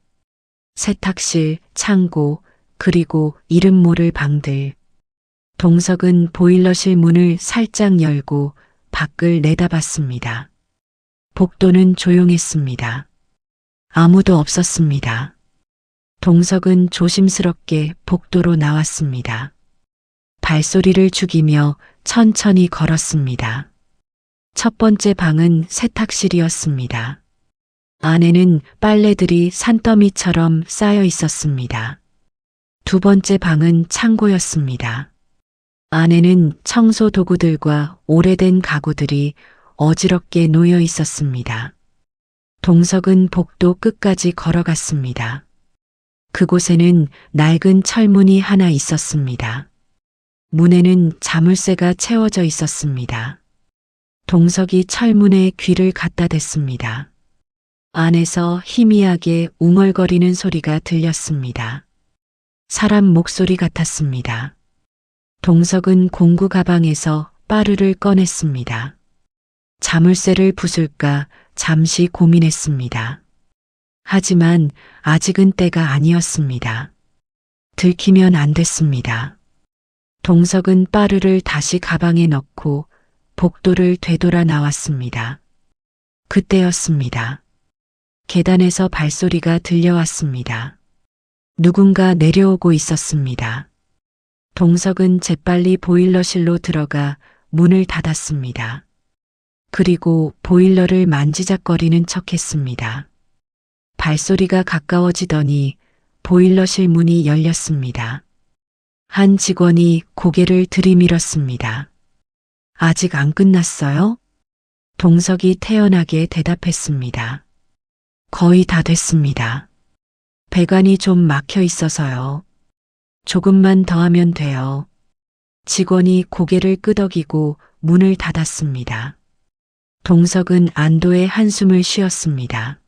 Speaker 3: 세탁실, 창고, 그리고 이름 모를 방들. 동석은 보일러실 문을 살짝 열고 밖을 내다봤습니다. 복도는 조용했습니다. 아무도 없었습니다. 동석은 조심스럽게 복도로 나왔습니다. 발소리를 죽이며 천천히 걸었습니다. 첫 번째 방은 세탁실이었습니다. 안에는 빨래들이 산더미처럼 쌓여 있었습니다. 두 번째 방은 창고였습니다. 안에는 청소 도구들과 오래된 가구들이 어지럽게 놓여 있었습니다. 동석은 복도 끝까지 걸어갔습니다. 그곳에는 낡은 철문이 하나 있었습니다. 문에는 자물쇠가 채워져 있었습니다. 동석이 철문에 귀를 갖다 댔습니다. 안에서 희미하게 웅얼거리는 소리가 들렸습니다. 사람 목소리 같았습니다. 동석은 공구 가방에서 빠르를 꺼냈습니다. 자물쇠를 부술까 잠시 고민했습니다. 하지만 아직은 때가 아니었습니다. 들키면 안 됐습니다. 동석은 빠르를 다시 가방에 넣고 복도를 되돌아 나왔습니다. 그때였습니다. 계단에서 발소리가 들려왔습니다. 누군가 내려오고 있었습니다. 동석은 재빨리 보일러실로 들어가 문을 닫았습니다. 그리고 보일러를 만지작거리는 척했습니다. 발소리가 가까워지더니 보일러실 문이 열렸습니다. 한 직원이 고개를 들이밀었습니다. 아직 안 끝났어요? 동석이 태연하게 대답했습니다. 거의 다 됐습니다. 배관이 좀 막혀 있어서요. 조금만 더 하면 돼요. 직원이 고개를 끄덕이고 문을 닫았습니다. 동석은 안도의 한숨을 쉬었습니다.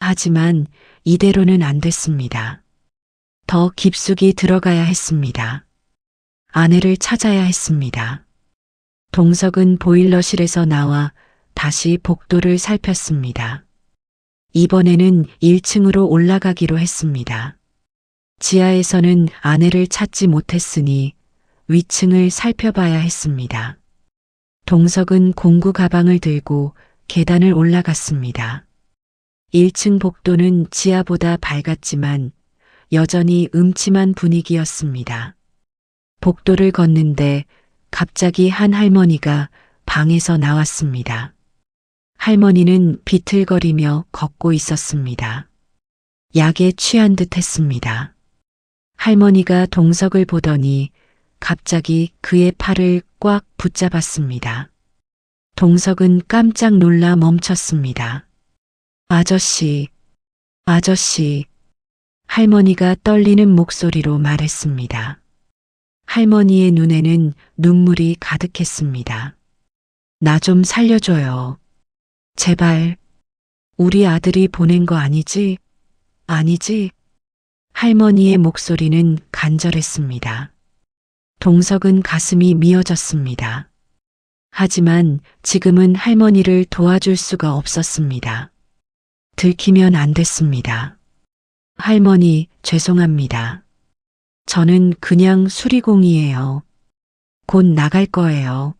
Speaker 3: 하지만 이대로는 안 됐습니다. 더 깊숙이 들어가야 했습니다. 아내를 찾아야 했습니다. 동석은 보일러실에서 나와 다시 복도를 살폈습니다. 이번에는 1층으로 올라가기로 했습니다. 지하에서는 아내를 찾지 못했으니 위층을 살펴봐야 했습니다. 동석은 공구 가방을 들고 계단을 올라갔습니다. 1층 복도는 지하보다 밝았지만 여전히 음침한 분위기였습니다. 복도를 걷는데 갑자기 한 할머니가 방에서 나왔습니다. 할머니는 비틀거리며 걷고 있었습니다. 약에 취한 듯 했습니다. 할머니가 동석을 보더니 갑자기 그의 팔을 꽉 붙잡았습니다. 동석은 깜짝 놀라 멈췄습니다. 아저씨, 아저씨, 할머니가 떨리는 목소리로 말했습니다. 할머니의 눈에는 눈물이 가득했습니다. 나 좀 살려줘요. 제발, 우리 아들이 보낸 거 아니지? 아니지? 할머니의 목소리는 간절했습니다. 동석은 가슴이 미어졌습니다. 하지만 지금은 할머니를 도와줄 수가 없었습니다. 들키면 안 됐습니다. 할머니, 죄송합니다. 저는 그냥 수리공이에요. 곧 나갈 거예요.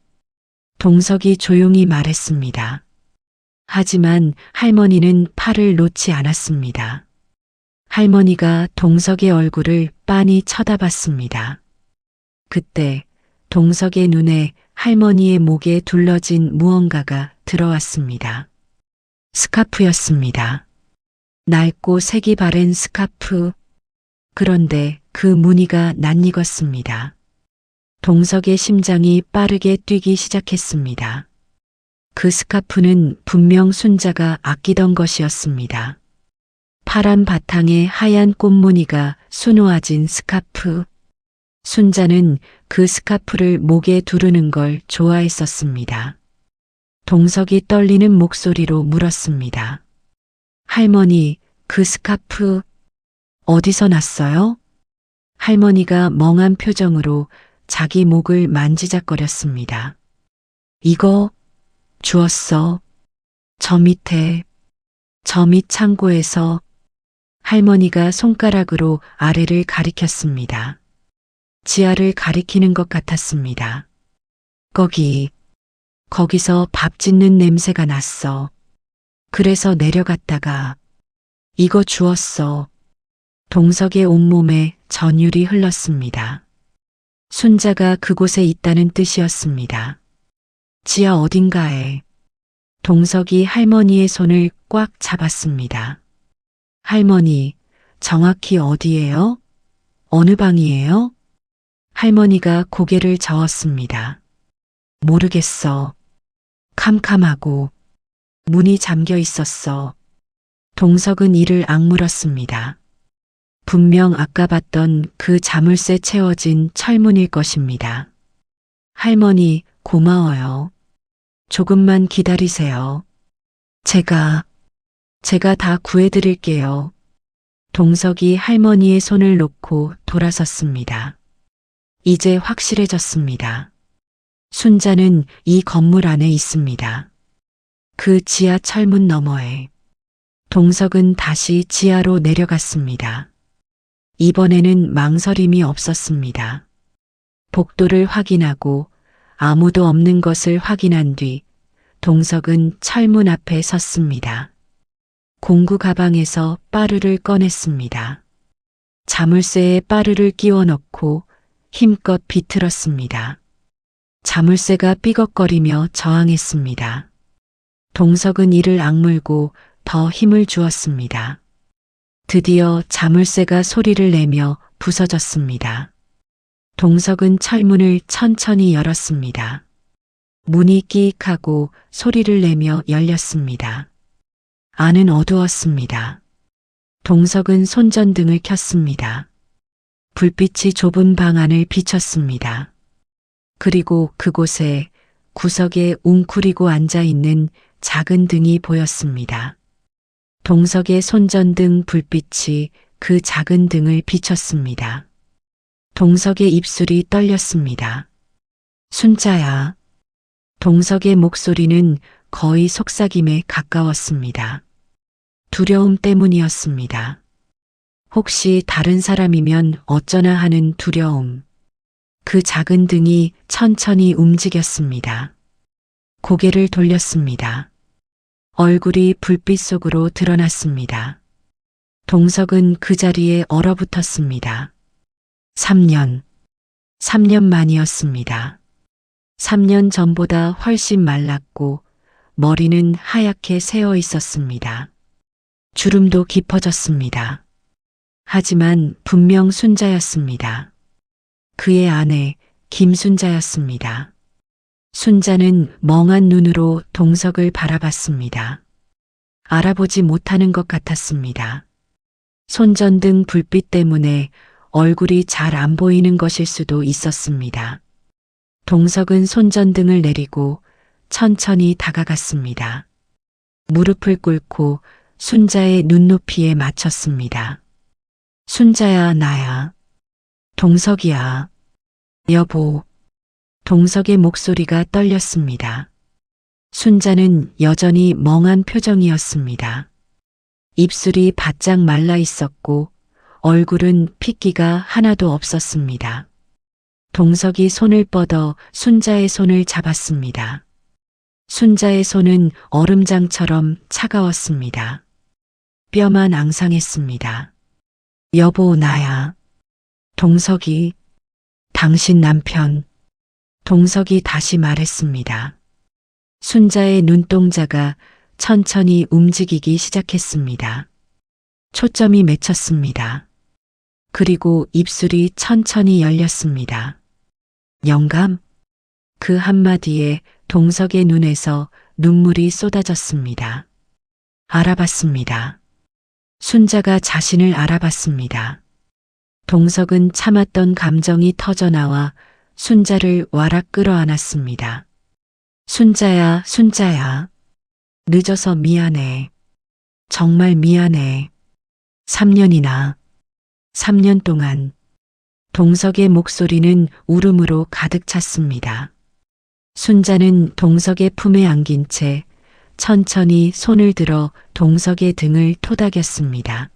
Speaker 3: 동석이 조용히 말했습니다. 하지만 할머니는 팔을 놓지 않았습니다. 할머니가 동석의 얼굴을 빤히 쳐다봤습니다. 그때 동석의 눈에 할머니의 목에 둘러진 무언가가 들어왔습니다. 스카프였습니다. 낡고 색이 바랜 스카프. 그런데 그 무늬가 낯익었습니다. 동석의 심장이 빠르게 뛰기 시작했습니다. 그 스카프는 분명 순자가 아끼던 것이었습니다. 파란 바탕에 하얀 꽃무늬가 수놓아진 스카프. 순자는 그 스카프를 목에 두르는 걸 좋아했었습니다. 동석이 떨리는 목소리로 물었습니다. 할머니, 그 스카프 어디서 났어요? 할머니가 멍한 표정으로 자기 목을 만지작거렸습니다. 이거 주웠어. 저 밑 창고에서. 할머니가 손가락으로 아래를 가리켰습니다. 지하를 가리키는 것 같았습니다. 거기서 밥 짓는 냄새가 났어. 그래서 내려갔다가 이거 주웠어. 동석의 온몸에 전율이 흘렀습니다. 순자가 그곳에 있다는 뜻이었습니다. 지하 어딘가에. 동석이 할머니의 손을 꽉 잡았습니다. 할머니, 정확히 어디예요? 어느 방이에요? 할머니가 고개를 저었습니다. 모르겠어. 캄캄하고 문이 잠겨 있었어. 동석은 이를 악물었습니다. 분명 아까 봤던 그 자물쇠 채워진 철문일 것입니다. 할머니, 고마워요. 조금만 기다리세요. 제가 다 구해드릴게요. 동석이 할머니의 손을 놓고 돌아섰습니다. 이제 확실해졌습니다. 순자는 이 건물 안에 있습니다. 그 지하 철문 너머에. 동석은 다시 지하로 내려갔습니다. 이번에는 망설임이 없었습니다. 복도를 확인하고 아무도 없는 것을 확인한 뒤 동석은 철문 앞에 섰습니다. 공구 가방에서 빠루를 꺼냈습니다. 자물쇠에 빠루를 끼워 넣고 힘껏 비틀었습니다. 자물쇠가 삐걱거리며 저항했습니다. 동석은 이를 악물고 더 힘을 주었습니다. 드디어 자물쇠가 소리를 내며 부서졌습니다. 동석은 철문을 천천히 열었습니다. 문이 끼익하고 소리를 내며 열렸습니다. 안은 어두웠습니다. 동석은 손전등을 켰습니다. 불빛이 좁은 방 안을 비췄습니다. 그리고 그곳에 구석에 웅크리고 앉아있는 작은 등이 보였습니다. 동석의 손전등 불빛이 그 작은 등을 비췄습니다. 동석의 입술이 떨렸습니다. 순자야. 동석의 목소리는 거의 속삭임에 가까웠습니다. 두려움 때문이었습니다. 혹시 다른 사람이면 어쩌나 하는 두려움. 그 작은 등이 천천히 움직였습니다. 고개를 돌렸습니다. 얼굴이 불빛 속으로 드러났습니다. 동석은 그 자리에 얼어붙었습니다. 3년. 3년 만이었습니다. 3년 전보다 훨씬 말랐고 머리는 하얗게 새어 있었습니다. 주름도 깊어졌습니다. 하지만 분명 순자였습니다. 그의 아내 김순자였습니다. 순자는 멍한 눈으로 동석을 바라봤습니다. 알아보지 못하는 것 같았습니다. 손전등 불빛 때문에 얼굴이 잘 안 보이는 것일 수도 있었습니다. 동석은 손전등을 내리고 천천히 다가갔습니다. 무릎을 꿇고 순자의 눈높이에 맞췄습니다. 순자야, 나야. 동석이야. 여보. 동석의 목소리가 떨렸습니다. 순자는 여전히 멍한 표정이었습니다. 입술이 바짝 말라 있었고 얼굴은 핏기가 하나도 없었습니다. 동석이 손을 뻗어 순자의 손을 잡았습니다. 순자의 손은 얼음장처럼 차가웠습니다. 뼈만 앙상했습니다. 여보, 나야. 동석이, 당신 남편. 동석이 다시 말했습니다. 순자의 눈동자가 천천히 움직이기 시작했습니다. 초점이 맺혔습니다. 그리고 입술이 천천히 열렸습니다. 영감? 그 한마디에 동석의 눈에서 눈물이 쏟아졌습니다. 알아봤습니다. 순자가 자신을 알아봤습니다. 동석은 참았던 감정이 터져나와 순자를 와락 끌어안았습니다. 순자야, 순자야. 늦어서 미안해. 정말 미안해. 3년이나. 3년 동안. 동석의 목소리는 울음으로 가득 찼습니다. 순자는 동석의 품에 안긴 채 천천히 손을 들어 동석의 등을 토닥였습니다.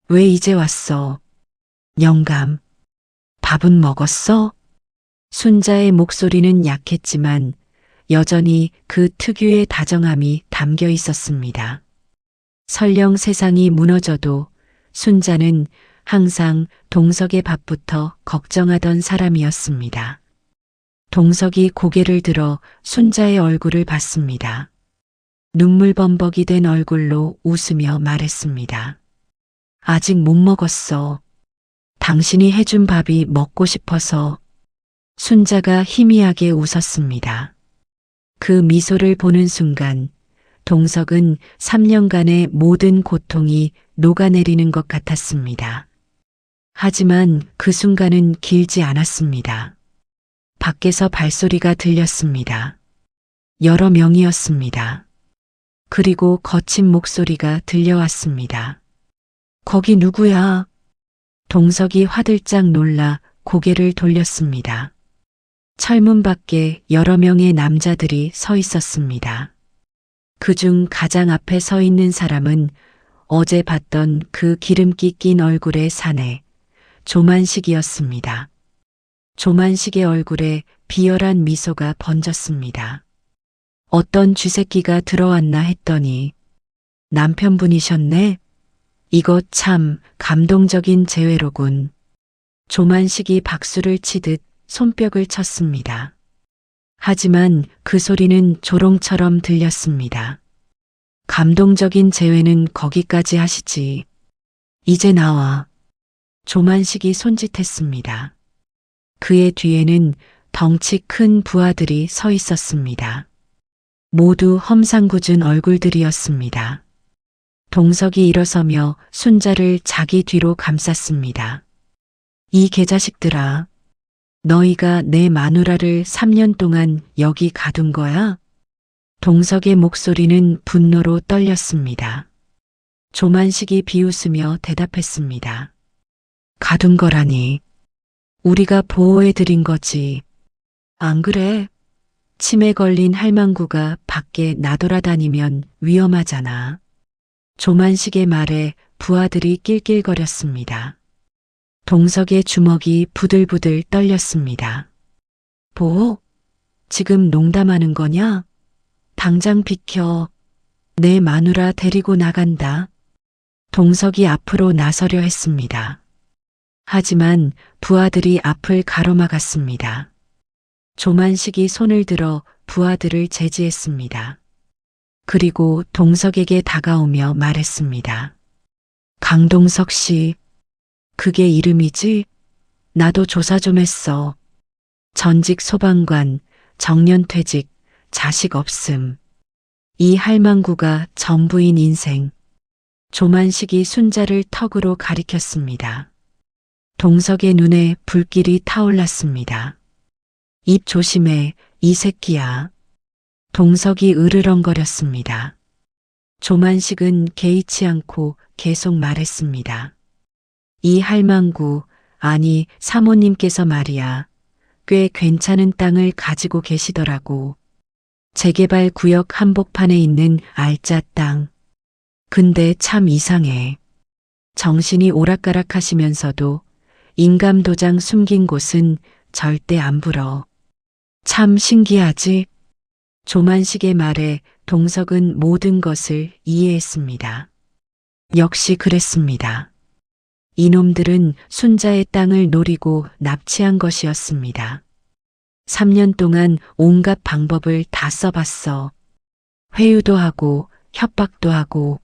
Speaker 3: 왜 이제 왔어? 영감. 밥은 먹었어? 순자의 목소리는 약했지만 여전히 그 특유의 다정함이 담겨 있었습니다. 설령 세상이 무너져도 순자는 항상 동석의 밥부터 걱정하던 사람이었습니다. 동석이 고개를 들어 순자의 얼굴을 봤습니다. 눈물범벅이 된 얼굴로 웃으며 말했습니다. 아직 못 먹었어. 당신이 해준 밥이 먹고 싶어서. 순자가 희미하게 웃었습니다. 그 미소를 보는 순간 동석은 3년간의 모든 고통이 녹아내리는 것 같았습니다. 하지만 그 순간은 길지 않았습니다. 밖에서 발소리가 들렸습니다. 여러 명이었습니다. 그리고 거친 목소리가 들려왔습니다. 거기 누구야? 동석이 화들짝 놀라 고개를 돌렸습니다. 철문 밖에 여러 명의 남자들이 서 있었습니다. 그중 가장 앞에 서 있는 사람은 어제 봤던 그 기름기 낀 얼굴의 사내 조만식이었습니다. 조만식의 얼굴에 비열한 미소가 번졌습니다. 어떤 쥐새끼가 들어왔나 했더니 남편분이셨네? 이거 참 감동적인 재회로군. 조만식이 박수를 치듯 손뼉을 쳤습니다. 하지만 그 소리는 조롱처럼 들렸습니다. 감동적인 재회는 거기까지 하시지. 이제 나와. 조만식이 손짓했습니다. 그의 뒤에는 덩치 큰 부하들이 서 있었습니다. 모두 험상궂은 얼굴들이었습니다. 동석이 일어서며 순자를 자기 뒤로 감쌌습니다. 이 개자식들아, 너희가 내 마누라를 3년 동안 여기 가둔 거야? 동석의 목소리는 분노로 떨렸습니다. 조만식이 비웃으며 대답했습니다. 가둔 거라니. 우리가 보호해드린 거지. 안 그래? 치매 걸린 할망구가 밖에 나돌아다니면 위험하잖아. 조만식의 말에 부하들이 낄낄거렸습니다. 동석의 주먹이 부들부들 떨렸습니다. 뭐? 지금 농담하는 거냐? 당장 비켜. 내 마누라 데리고 나간다. 동석이 앞으로 나서려 했습니다. 하지만 부하들이 앞을 가로막았습니다. 조만식이 손을 들어 부하들을 제지했습니다. 그리고 동석에게 다가오며 말했습니다. 강동석 씨, 그게 이름이지? 나도 조사 좀 했어. 전직 소방관, 정년퇴직, 자식 없음. 이 할망구가 전부인 인생. 조만식이 순자를 턱으로 가리켰습니다. 동석의 눈에 불길이 타올랐습니다. 입 조심해, 이 새끼야. 동석이 으르렁거렸습니다. 조만식은 개의치 않고 계속 말했습니다. 이 할망구, 아니 사모님께서 말이야. 꽤 괜찮은 땅을 가지고 계시더라고. 재개발 구역 한복판에 있는 알짜 땅. 근데 참 이상해. 정신이 오락가락하시면서도 인감도장 숨긴 곳은 절대 안 불어. 참 신기하지? 조만식의 말에 동석은 모든 것을 이해했습니다. 역시 그랬습니다. 이놈들은 순자의 땅을 노리고 납치한 것이었습니다. 3년 동안 온갖 방법을 다 써봤어. 회유도 하고 협박도 하고.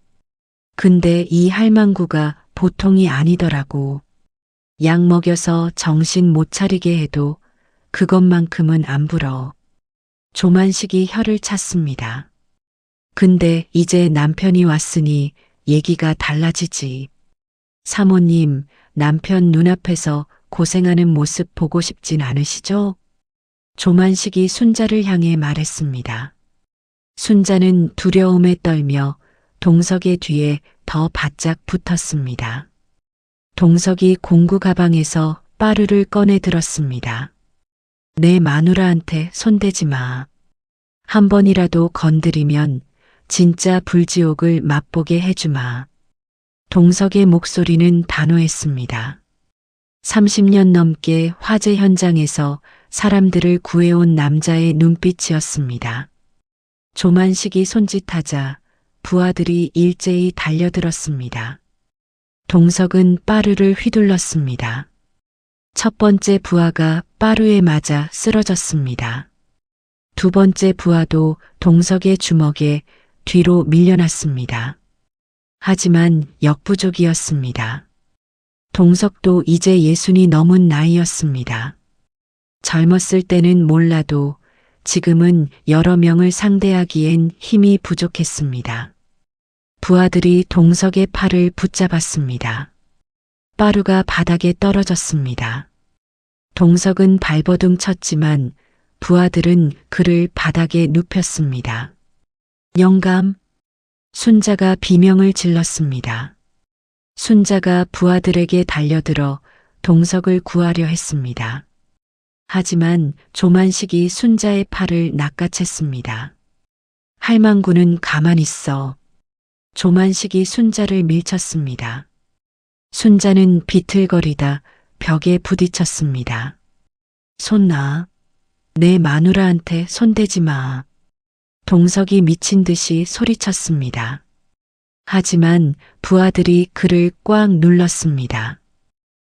Speaker 3: 근데 이 할망구가 보통이 아니더라고. 약 먹여서 정신 못 차리게 해도 그것만큼은 안 불어. 조만식이 혀를 찼습니다. 근데 이제 남편이 왔으니 얘기가 달라지지. 사모님, 남편 눈앞에서 고생하는 모습 보고 싶진 않으시죠? 조만식이 순자를 향해 말했습니다. 순자는 두려움에 떨며 동석의 뒤에 더 바짝 붙었습니다. 동석이 공구 가방에서 빠루를 꺼내 들었습니다. 내 마누라한테 손대지 마. 한 번이라도 건드리면 진짜 불지옥을 맛보게 해주마. 동석의 목소리는 단호했습니다. 30년 넘게 화재 현장에서 사람들을 구해온 남자의 눈빛이었습니다. 조만식이 손짓하자 부하들이 일제히 달려들었습니다. 동석은 빠루를 휘둘렀습니다. 첫 번째 부하가 빠루에 맞아 쓰러졌습니다. 두 번째 부하도 동석의 주먹에 뒤로 밀려났습니다. 하지만 역부족이었습니다. 동석도 이제 60이 넘은 나이였습니다. 젊었을 때는 몰라도 지금은 여러 명을 상대하기엔 힘이 부족했습니다. 부하들이 동석의 팔을 붙잡았습니다. 빠루가 바닥에 떨어졌습니다. 동석은 발버둥 쳤지만 부하들은 그를 바닥에 눕혔습니다. 영감, 순자가 비명을 질렀습니다. 순자가 부하들에게 달려들어 동석을 구하려 했습니다. 하지만 조만식이 순자의 팔을 낚아챘습니다. 할망구는 가만히 있어. 조만식이 순자를 밀쳤습니다. 순자는 비틀거리다 벽에 부딪혔습니다. 손 놔. 내 마누라한테 손대지 마. 동석이 미친 듯이 소리쳤습니다. 하지만 부하들이 그를 꽉 눌렀습니다.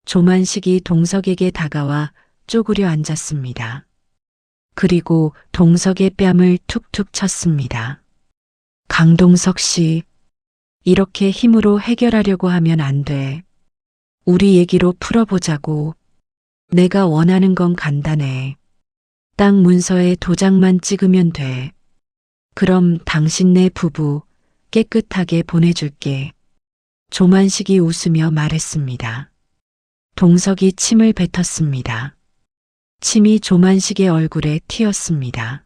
Speaker 3: 조만식이 동석에게 다가와 쪼그려 앉았습니다. 그리고 동석의 뺨을 툭툭 쳤습니다. 강동석 씨, 이렇게 힘으로 해결하려고 하면 안 돼. 우리 얘기로 풀어보자고. 내가 원하는 건 간단해. 땅 문서에 도장만 찍으면 돼. 그럼 당신네 부부 깨끗하게 보내줄게. 조만식이 웃으며 말했습니다. 동석이 침을 뱉었습니다. 침이 조만식의 얼굴에 튀었습니다.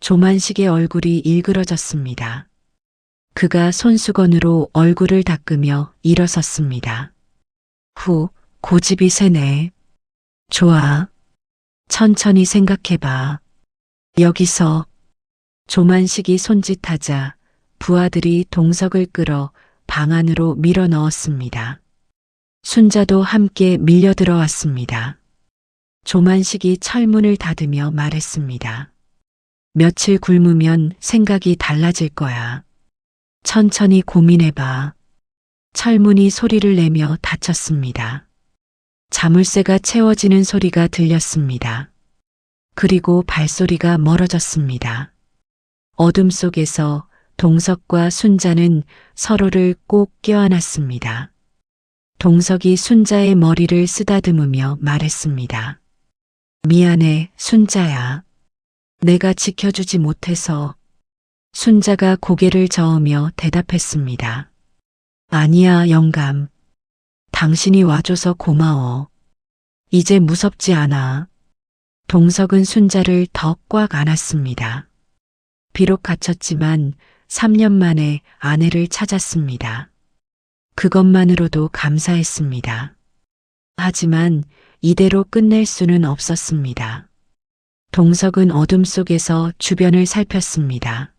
Speaker 3: 조만식의 얼굴이 일그러졌습니다. 그가 손수건으로 얼굴을 닦으며 일어섰습니다. 후, 고집이 세네. 좋아. 천천히 생각해봐. 여기서. 조만식이 손짓하자 부하들이 동석을 끌어 방 안으로 밀어 넣었습니다. 순자도 함께 밀려 들어왔습니다. 조만식이 철문을 닫으며 말했습니다. 며칠 굶으면 생각이 달라질 거야. 천천히 고민해봐. 철문이 소리를 내며 닫혔습니다. 자물쇠가 채워지는 소리가 들렸습니다. 그리고 발소리가 멀어졌습니다. 어둠 속에서 동석과 순자는 서로를 꼭 껴안았습니다. 동석이 순자의 머리를 쓰다듬으며 말했습니다. 미안해, 순자야. 내가 지켜주지 못해서. 순자가 고개를 저으며 대답했습니다. 아니야, 영감. 당신이 와줘서 고마워. 이제 무섭지 않아. 동석은 순자를 더 꽉 안았습니다. 비록 갇혔지만 3년 만에 아내를 찾았습니다. 그것만으로도 감사했습니다. 하지만 이대로 끝낼 수는 없었습니다. 동석은 어둠 속에서 주변을 살폈습니다.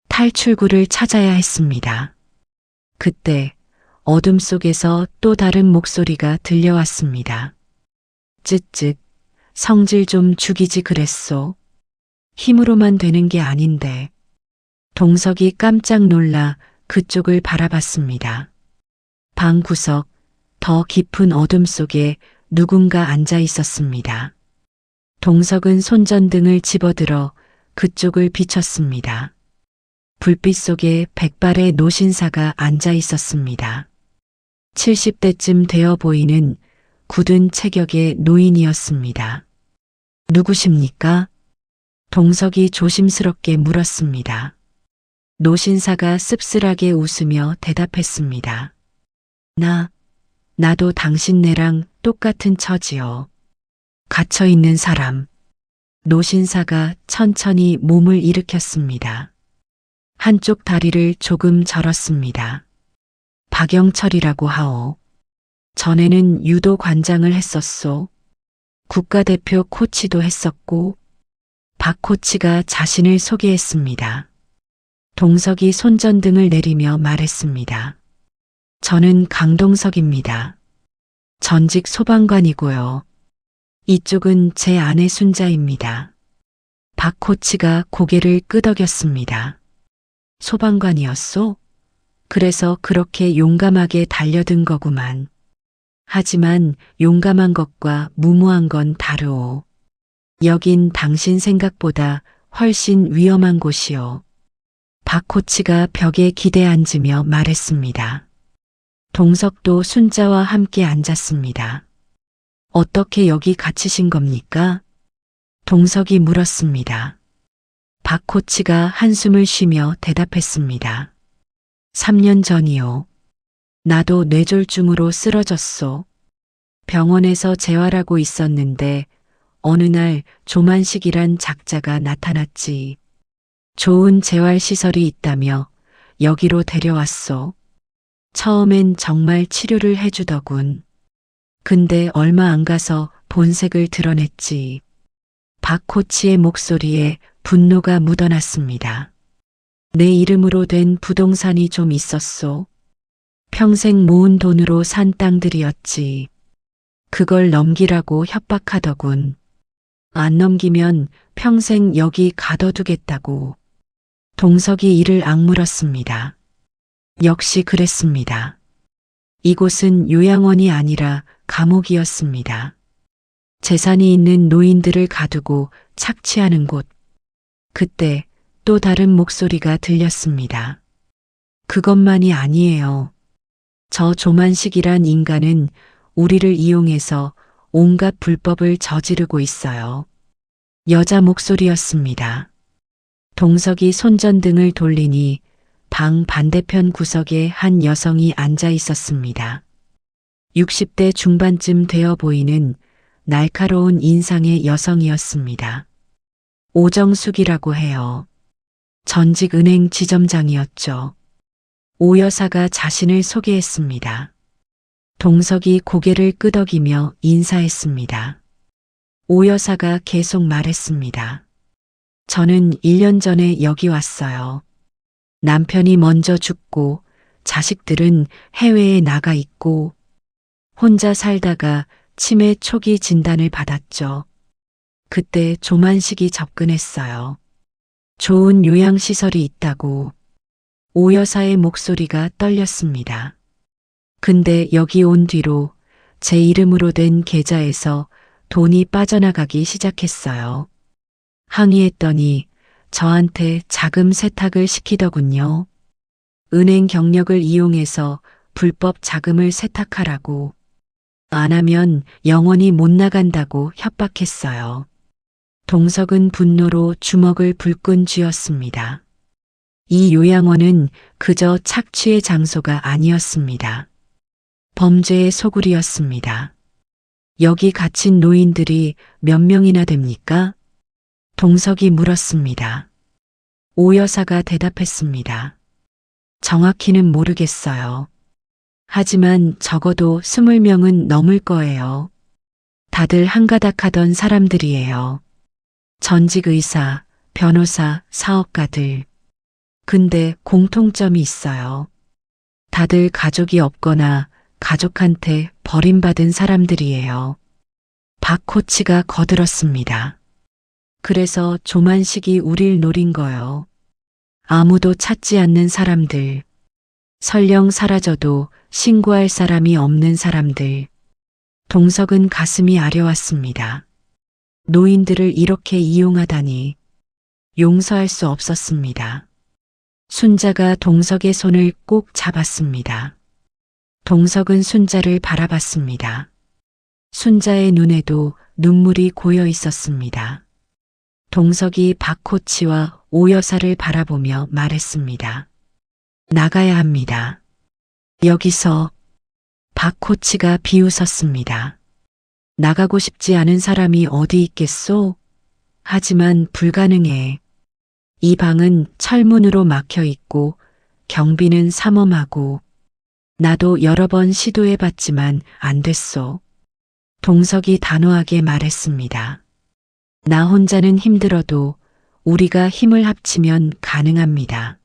Speaker 3: 탈출구를 찾아야 했습니다. 그때 어둠 속에서 또 다른 목소리가 들려왔습니다. 쯧쯧, 성질 좀 죽이지 그랬소. 힘으로만 되는 게 아닌데. 동석이 깜짝 놀라 그쪽을 바라봤습니다. 방 구석, 더 깊은 어둠 속에 누군가 앉아 있었습니다. 동석은 손전등을 집어들어 그쪽을 비췄습니다. 불빛 속에 백발의 노신사가 앉아 있었습니다. 70대쯤 되어 보이는 굳은 체격의 노인이었습니다. 누구십니까? 동석이 조심스럽게 물었습니다. 노신사가 씁쓸하게 웃으며 대답했습니다. 나도 당신네랑 똑같은 처지요. 갇혀있는 사람. 노신사가 천천히 몸을 일으켰습니다. 한쪽 다리를 조금 절었습니다. 박영철이라고 하오. 전에는 유도 관장을 했었소. 국가대표 코치도 했었고, 박 코치가 자신을 소개했습니다. 동석이 손전등을 내리며 말했습니다. 저는 강동석입니다. 전직 소방관이고요. 이쪽은 제 아내 순자입니다. 박 코치가 고개를 끄덕였습니다. 소방관이었소? 그래서 그렇게 용감하게 달려든 거구만. 하지만 용감한 것과 무모한 건 다르오. 여긴 당신 생각보다 훨씬 위험한 곳이오. 박 코치가 벽에 기대 앉으며 말했습니다. 동석도 순자와 함께 앉았습니다. 어떻게 여기 갇히신 겁니까? 동석이 물었습니다. 박 코치가 한숨을 쉬며 대답했습니다. 3년 전이요. 나도 뇌졸중으로 쓰러졌소. 병원에서 재활하고 있었는데 어느 날 조만식이란 작자가 나타났지. 좋은 재활시설이 있다며 여기로 데려왔소. 처음엔 정말 치료를 해주더군. 근데 얼마 안 가서 본색을 드러냈지. 박 코치의 목소리에 분노가 묻어났습니다. 내 이름으로 된 부동산이 좀 있었소. 평생 모은 돈으로 산 땅들이었지. 그걸 넘기라고 협박하더군. 안 넘기면 평생 여기 가둬두겠다고. 동석이 이를 악물었습니다. 역시 그랬습니다. 이곳은 요양원이 아니라 감옥이었습니다. 재산이 있는 노인들을 가두고 착취하는 곳. 그때 또 다른 목소리가 들렸습니다. 그것만이 아니에요. 저 조만식이란 인간은 우리를 이용해서 온갖 불법을 저지르고 있어요. 여자 목소리였습니다. 동석이 손전등을 돌리니 방 반대편 구석에 한 여성이 앉아 있었습니다. 60대 중반쯤 되어 보이는 날카로운 인상의 여성이었습니다. 오정숙이라고 해요. 전직 은행 지점장이었죠. 오 여사가 자신을 소개했습니다. 동석이 고개를 끄덕이며 인사했습니다. 오 여사가 계속 말했습니다. 저는 1년 전에 여기 왔어요. 남편이 먼저 죽고 자식들은 해외에 나가 있고 혼자 살다가 치매 초기 진단을 받았죠. 그때 조만식이 접근했어요. 좋은 요양시설이 있다고. 오 여사의 목소리가 떨렸습니다. 근데 여기 온 뒤로 제 이름으로 된 계좌에서 돈이 빠져나가기 시작했어요. 항의했더니 저한테 자금 세탁을 시키더군요. 은행 경력을 이용해서 불법 자금을 세탁하라고. 안 하면 영원히 못 나간다고 협박했어요. 동석은 분노로 주먹을 불끈 쥐었습니다. 이 요양원은 그저 착취의 장소가 아니었습니다. 범죄의 소굴이었습니다. 여기 갇힌 노인들이 몇 명이나 됩니까? 동석이 물었습니다. 오 여사가 대답했습니다. 정확히는 모르겠어요. 하지만 적어도 20명은 넘을 거예요. 다들 한가닥 하던 사람들이에요. 전직 의사, 변호사, 사업가들. 근데 공통점이 있어요. 다들 가족이 없거나 가족한테 버림받은 사람들이에요. 박 코치가 거들었습니다. 그래서 조만식이 우릴 노린 거요. 아무도 찾지 않는 사람들. 설령 사라져도 신고할 사람이 없는 사람들. 동석은 가슴이 아려왔습니다. 노인들을 이렇게 이용하다니 용서할 수 없었습니다. 순자가 동석의 손을 꼭 잡았습니다. 동석은 순자를 바라봤습니다. 순자의 눈에도 눈물이 고여 있었습니다. 동석이 박 코치와 오 여사를 바라보며 말했습니다. 나가야 합니다. 여기서. 박 코치가 비웃었습니다. 나가고 싶지 않은 사람이 어디 있겠소? 하지만 불가능해. 이 방은 철문으로 막혀 있고 경비는 삼엄하고 나도 여러 번 시도해봤지만 안 됐소. 동석이 단호하게 말했습니다. 나 혼자는 힘들어도 우리가 힘을 합치면 가능합니다.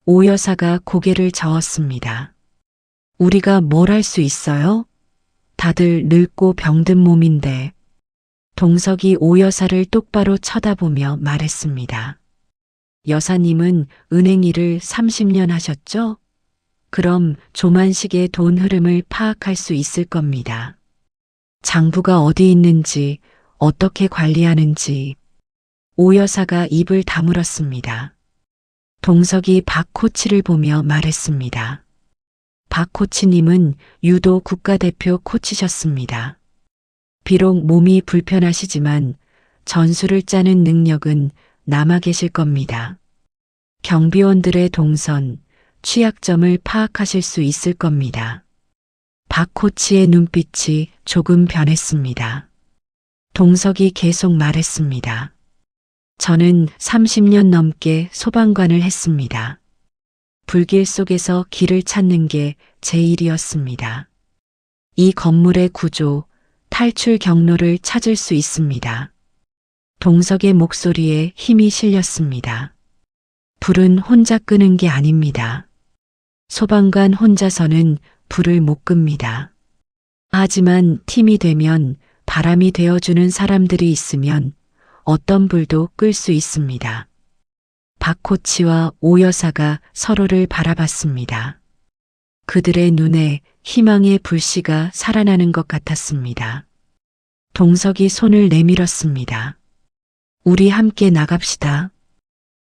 Speaker 3: 오 여사가 고개를 저었습니다. 우리가 뭘 할 수 있어요? 다들 늙고 병든 몸인데. 동석이 오 여사를 똑바로 쳐다보며 말했습니다. 여사님은 은행 일을 30년 하셨죠? 그럼 조만식의 돈 흐름을 파악할 수 있을 겁니다. 장부가 어디 있는지, 어떻게 관리하는지. 오 여사가 입을 다물었습니다. 동석이 박 코치를 보며 말했습니다. 박 코치님은 유도 국가대표 코치셨습니다. 비록 몸이 불편하시지만 전술을 짜는 능력은 남아 계실 겁니다. 경비원들의 동선, 취약점을 파악하실 수 있을 겁니다. 박 코치의 눈빛이 조금 변했습니다. 동석이 계속 말했습니다. 저는 30년 넘게 소방관을 했습니다. 불길 속에서 길을 찾는 게 제 일이었습니다. 이 건물의 구조, 탈출 경로를 찾을 수 있습니다. 동석의 목소리에 힘이 실렸습니다. 불은 혼자 끄는 게 아닙니다. 소방관 혼자서는 불을 못 끕니다. 하지만 팀이 되면 바람이 되어주는 사람들이 있으면 어떤 불도 끌 수 있습니다. 박 코치와 오 여사가 서로를 바라봤습니다. 그들의 눈에 희망의 불씨가 살아나는 것 같았습니다. 동석이 손을 내밀었습니다. 우리 함께 나갑시다.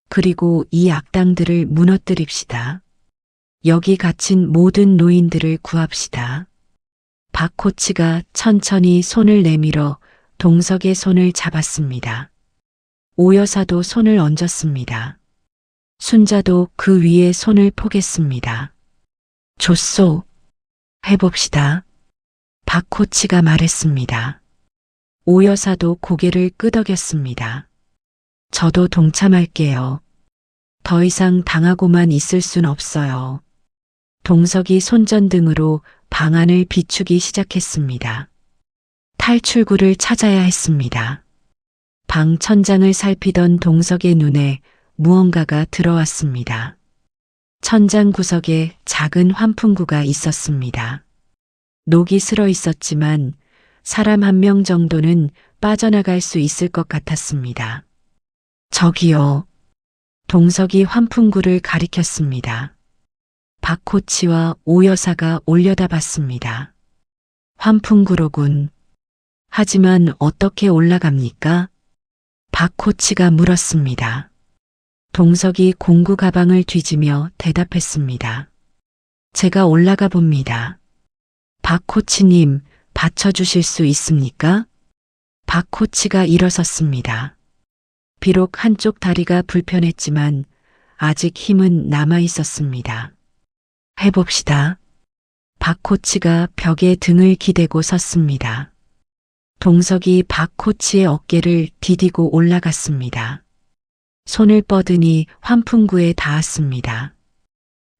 Speaker 3: 그리고 이 악당들을 무너뜨립시다. 여기 갇힌 모든 노인들을 구합시다. 박 코치가 천천히 손을 내밀어 동석의 손을 잡았습니다. 오 여사도 손을 얹었습니다. 순자도 그 위에 손을 포겠습니다. 좋소. 해봅시다. 박 코치가 말했습니다. 오 여사도 고개를 끄덕였습니다. 저도 동참할게요. 더 이상 당하고만 있을 순 없어요. 동석이 손전등으로 방안을 비추기 시작했습니다. 탈출구를 찾아야 했습니다. 방 천장을 살피던 동석의 눈에 무언가가 들어왔습니다. 천장 구석에 작은 환풍구가 있었습니다. 녹이 슬어 있었지만 사람 한 명 정도는 빠져나갈 수 있을 것 같았습니다. 저기요. 동석이 환풍구를 가리켰습니다. 박코치와 오 여사가 올려다봤습니다. 환풍구로군. 하지만 어떻게 올라갑니까? 박코치가 물었습니다. 동석이 공구 가방을 뒤지며 대답했습니다. 제가 올라가 봅니다. 박코치님, 받쳐주실 수 있습니까? 박코치가 일어섰습니다. 비록 한쪽 다리가 불편했지만 아직 힘은 남아 있었습니다. 해봅시다. 박코치가 벽에 등을 기대고 섰습니다. 동석이 박코치의 어깨를 디디고 올라갔습니다. 손을 뻗으니 환풍구에 닿았습니다.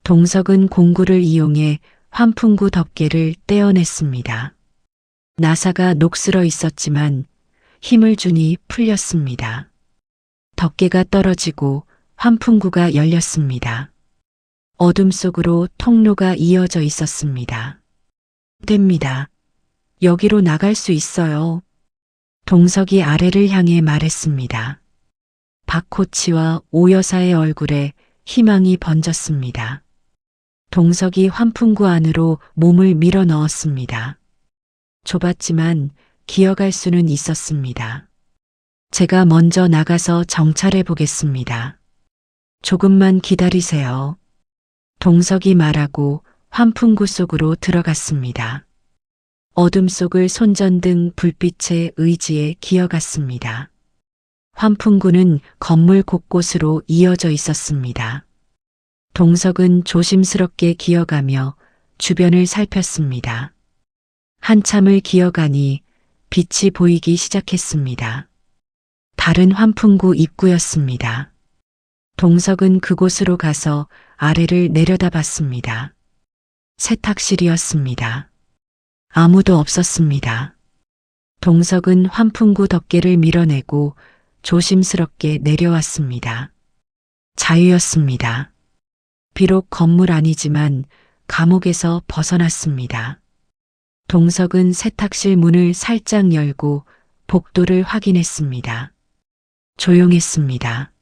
Speaker 3: 동석은 공구를 이용해 환풍구 덮개를 떼어냈습니다. 나사가 녹슬어 있었지만 힘을 주니 풀렸습니다. 덮개가 떨어지고 환풍구가 열렸습니다. 어둠 속으로 통로가 이어져 있었습니다. 됩니다. 여기로 나갈 수 있어요. 동석이 아래를 향해 말했습니다. 박코치와 오 여사의 얼굴에 희망이 번졌습니다. 동석이 환풍구 안으로 몸을 밀어 넣었습니다. 좁았지만 기어갈 수는 있었습니다. 제가 먼저 나가서 정찰해 보겠습니다. 조금만 기다리세요. 동석이 말하고 환풍구 속으로 들어갔습니다. 어둠 속을 손전등 불빛의 의지에 기어갔습니다. 환풍구는 건물 곳곳으로 이어져 있었습니다. 동석은 조심스럽게 기어가며 주변을 살폈습니다. 한참을 기어가니 빛이 보이기 시작했습니다. 다른 환풍구 입구였습니다. 동석은 그곳으로 가서 아래를 내려다봤습니다. 세탁실이었습니다. 아무도 없었습니다. 동석은 환풍구 덮개를 밀어내고 조심스럽게 내려왔습니다. 자유였습니다. 비록 건물 아니지만 감옥에서 벗어났습니다. 동석은 세탁실 문을 살짝 열고 복도를 확인했습니다. 조용했습니다.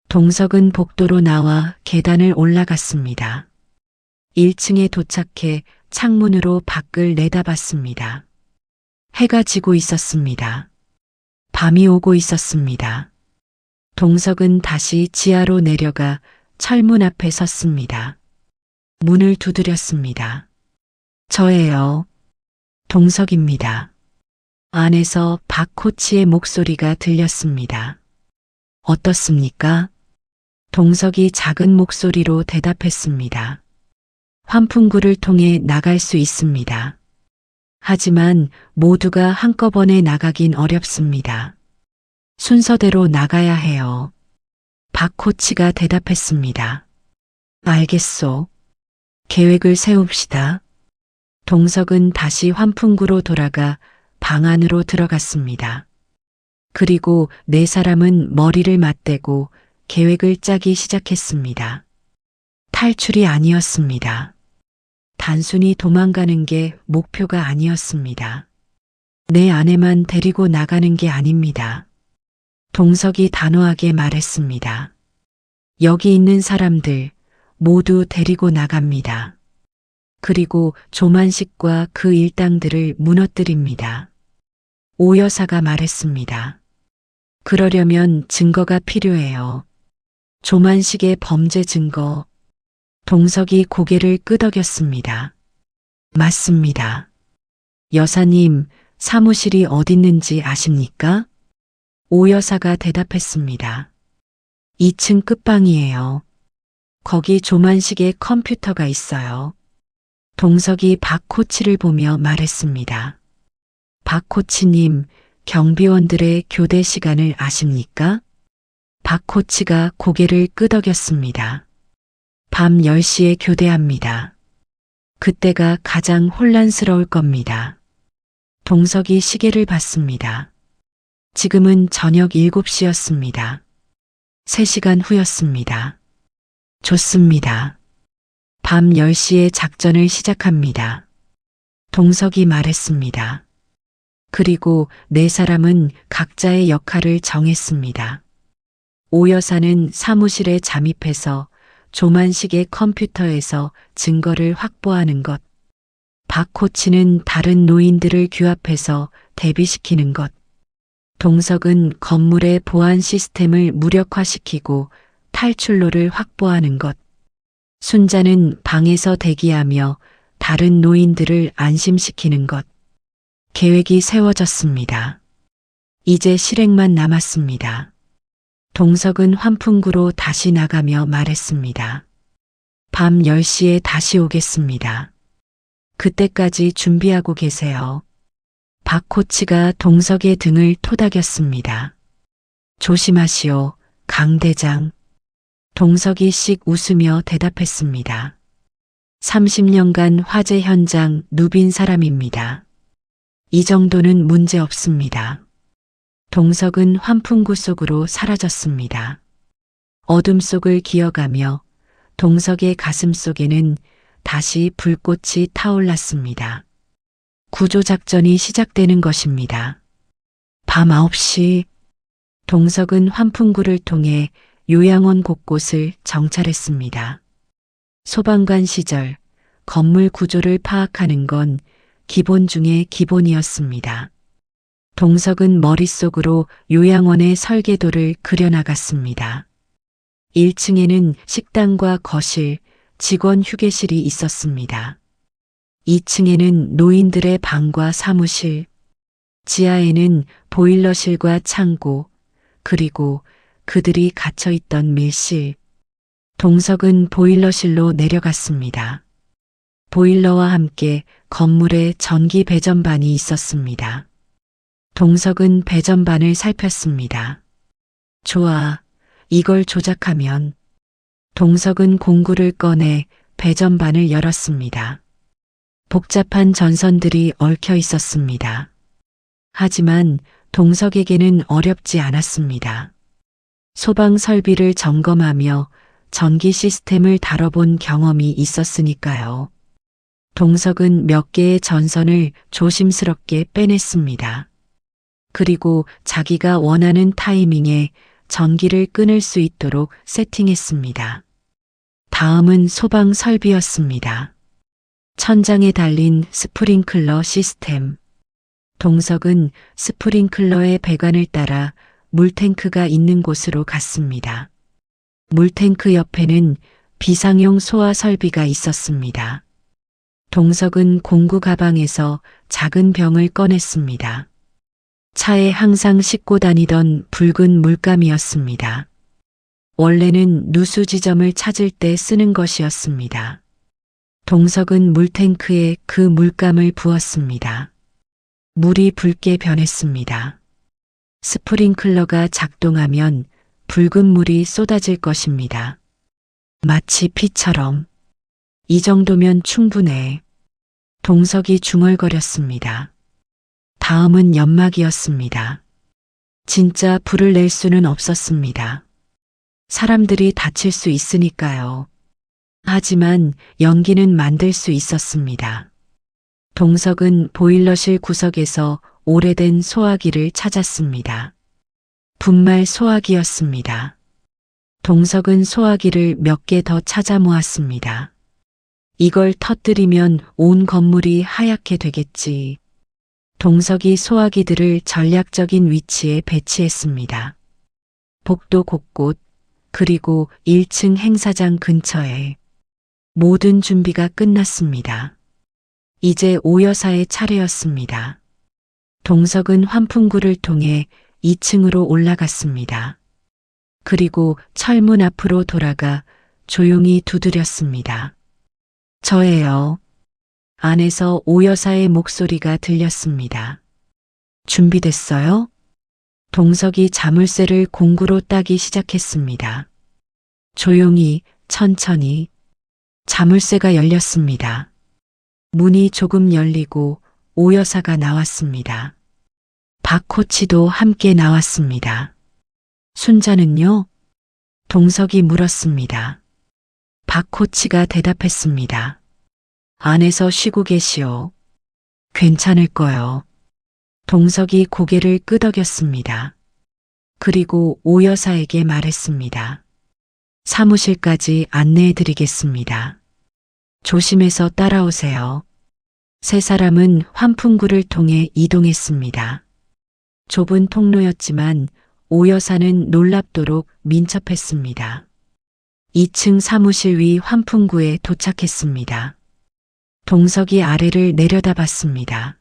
Speaker 3: 동석은 복도로 나와 계단을 올라갔습니다. 1층에 도착해 창문으로 밖을 내다봤습니다. 해가 지고 있었습니다. 밤이 오고 있었습니다. 동석은 다시 지하로 내려가 철문 앞에 섰습니다. 문을 두드렸습니다. 저예요. 동석입니다. 안에서 박코치의 목소리가 들렸습니다. 어떻습니까? 동석이 작은 목소리로 대답했습니다. 환풍구를 통해 나갈 수 있습니다. 하지만 모두가 한꺼번에 나가긴 어렵습니다. 순서대로 나가야 해요. 박코치가 대답했습니다. 알겠소. 계획을 세웁시다. 동석은 다시 환풍구로 돌아가 방 안으로 들어갔습니다. 그리고 네 사람은 머리를 맞대고 계획을 짜기 시작했습니다. 탈출이 아니었습니다. 단순히 도망가는 게 목표가 아니었습니다. 내 아내만 데리고 나가는 게 아닙니다. 동석이 단호하게 말했습니다. 여기 있는 사람들 모두 데리고 나갑니다. 그리고 조만식과 그 일당들을 무너뜨립니다. 오 여사가 말했습니다. 그러려면 증거가 필요해요. 조만식의 범죄 증거. 동석이 고개를 끄덕였습니다. 맞습니다. 여사님, 사무실이 어딨는지 아십니까? 오 여사가 대답했습니다. 2층 끝방이에요. 거기 조만식의 컴퓨터가 있어요. 동석이 박코치를 보며 말했습니다. 박코치님, 경비원들의 교대 시간을 아십니까? 박코치가 고개를 끄덕였습니다. 밤 10시에 교대합니다. 그때가 가장 혼란스러울 겁니다. 동석이 시계를 봤습니다. 지금은 저녁 7시였습니다. 3시간 후였습니다. 좋습니다. 밤 10시에 작전을 시작합니다. 동석이 말했습니다. 그리고 네 사람은 각자의 역할을 정했습니다. 오 여사는 사무실에 잠입해서 조만식의 컴퓨터에서 증거를 확보하는 것. 박 코치는 다른 노인들을 규합해서 대비시키는 것. 동석은 건물의 보안 시스템을 무력화시키고 탈출로를 확보하는 것. 순자는 방에서 대기하며 다른 노인들을 안심시키는 것. 계획이 세워졌습니다. 이제 실행만 남았습니다. 동석은 환풍구로 다시 나가며 말했습니다. 밤 10시에 다시 오겠습니다. 그때까지 준비하고 계세요. 박 코치가 동석의 등을 토닥였습니다. 조심하시오, 강 대장. 동석이 씩 웃으며 대답했습니다. 30년간 화재 현장 누빈 사람입니다. 이 정도는 문제 없습니다. 동석은 환풍구 속으로 사라졌습니다. 어둠 속을 기어가며 동석의 가슴 속에는 다시 불꽃이 타올랐습니다. 구조작전이 시작되는 것입니다. 밤 9시 동석은 환풍구를 통해 요양원 곳곳을 정찰했습니다. 소방관 시절 건물 구조를 파악하는 건 기본 중의 기본이었습니다. 동석은 머릿속으로 요양원의 설계도를 그려나갔습니다. 1층에는 식당과 거실, 직원 휴게실이 있었습니다. 2층에는 노인들의 방과 사무실, 지하에는 보일러실과 창고, 그리고 그들이 갇혀있던 밀실. 동석은 보일러실로 내려갔습니다. 보일러와 함께 건물에 전기 배전반이 있었습니다. 동석은 배전반을 살폈습니다. 좋아, 이걸 조작하면. 동석은 공구를 꺼내 배전반을 열었습니다. 복잡한 전선들이 얽혀 있었습니다. 하지만 동석에게는 어렵지 않았습니다. 소방 설비를 점검하며 전기 시스템을 다뤄본 경험이 있었으니까요. 동석은 몇 개의 전선을 조심스럽게 빼냈습니다. 그리고 자기가 원하는 타이밍에 전기를 끊을 수 있도록 세팅했습니다. 다음은 소방 설비였습니다. 천장에 달린 스프링클러 시스템. 동석은 스프링클러의 배관을 따라 물탱크가 있는 곳으로 갔습니다. 물탱크 옆에는 비상용 소화 설비가 있었습니다. 동석은 공구 가방에서 작은 병을 꺼냈습니다. 차에 항상 싣고 다니던 붉은 물감이었습니다. 원래는 누수 지점을 찾을 때 쓰는 것이었습니다. 동석은 물탱크에 그 물감을 부었습니다. 물이 붉게 변했습니다. 스프링클러가 작동하면 붉은 물이 쏟아질 것입니다. 마치 피처럼. 이 정도면 충분해. 동석이 중얼거렸습니다. 다음은 연막이었습니다. 진짜 불을 낼 수는 없었습니다. 사람들이 다칠 수 있으니까요. 하지만 연기는 만들 수 있었습니다. 동석은 보일러실 구석에서 오래된 소화기를 찾았습니다. 분말 소화기였습니다. 동석은 소화기를 몇 개 더 찾아 모았습니다. 이걸 터뜨리면 온 건물이 하얗게 되겠지. 동석이 소화기들을 전략적인 위치에 배치했습니다. 복도 곳곳, 그리고 1층 행사장 근처에. 모든 준비가 끝났습니다. 이제 오 여사의 차례였습니다. 동석은 환풍구를 통해 2층으로 올라갔습니다. 그리고 철문 앞으로 돌아가 조용히 두드렸습니다. 저예요. 안에서 오 여사의 목소리가 들렸습니다. 준비됐어요? 동석이 자물쇠를 공구로 따기 시작했습니다. 조용히, 천천히. 자물쇠가 열렸습니다. 문이 조금 열리고 오 여사가 나왔습니다. 박 코치도 함께 나왔습니다. 순자는요? 동석이 물었습니다. 박 코치가 대답했습니다. 안에서 쉬고 계시오. 괜찮을 거요. 동석이 고개를 끄덕였습니다. 그리고 오 여사에게 말했습니다. 사무실까지 안내해 드리겠습니다. 조심해서 따라오세요. 세 사람은 환풍구를 통해 이동했습니다. 좁은 통로였지만 오 여사는 놀랍도록 민첩했습니다. 2층 사무실 위 환풍구에 도착했습니다. 동석이 아래를 내려다봤습니다.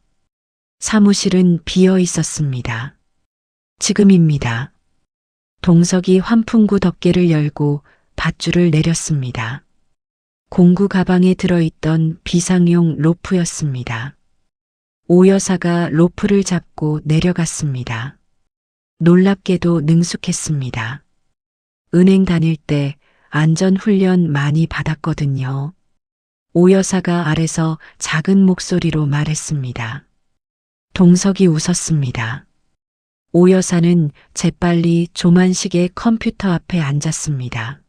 Speaker 3: 사무실은 비어 있었습니다. 지금입니다. 동석이 환풍구 덮개를 열고 밧줄을 내렸습니다. 공구 가방에 들어있던 비상용 로프였습니다. 오 여사가 로프를 잡고 내려갔습니다. 놀랍게도 능숙했습니다. 은행 다닐 때 안전훈련 많이 받았거든요. 오 여사가 아래서 작은 목소리로 말했습니다. 동석이 웃었습니다. 오 여사는 재빨리 조만식의 컴퓨터 앞에 앉았습니다.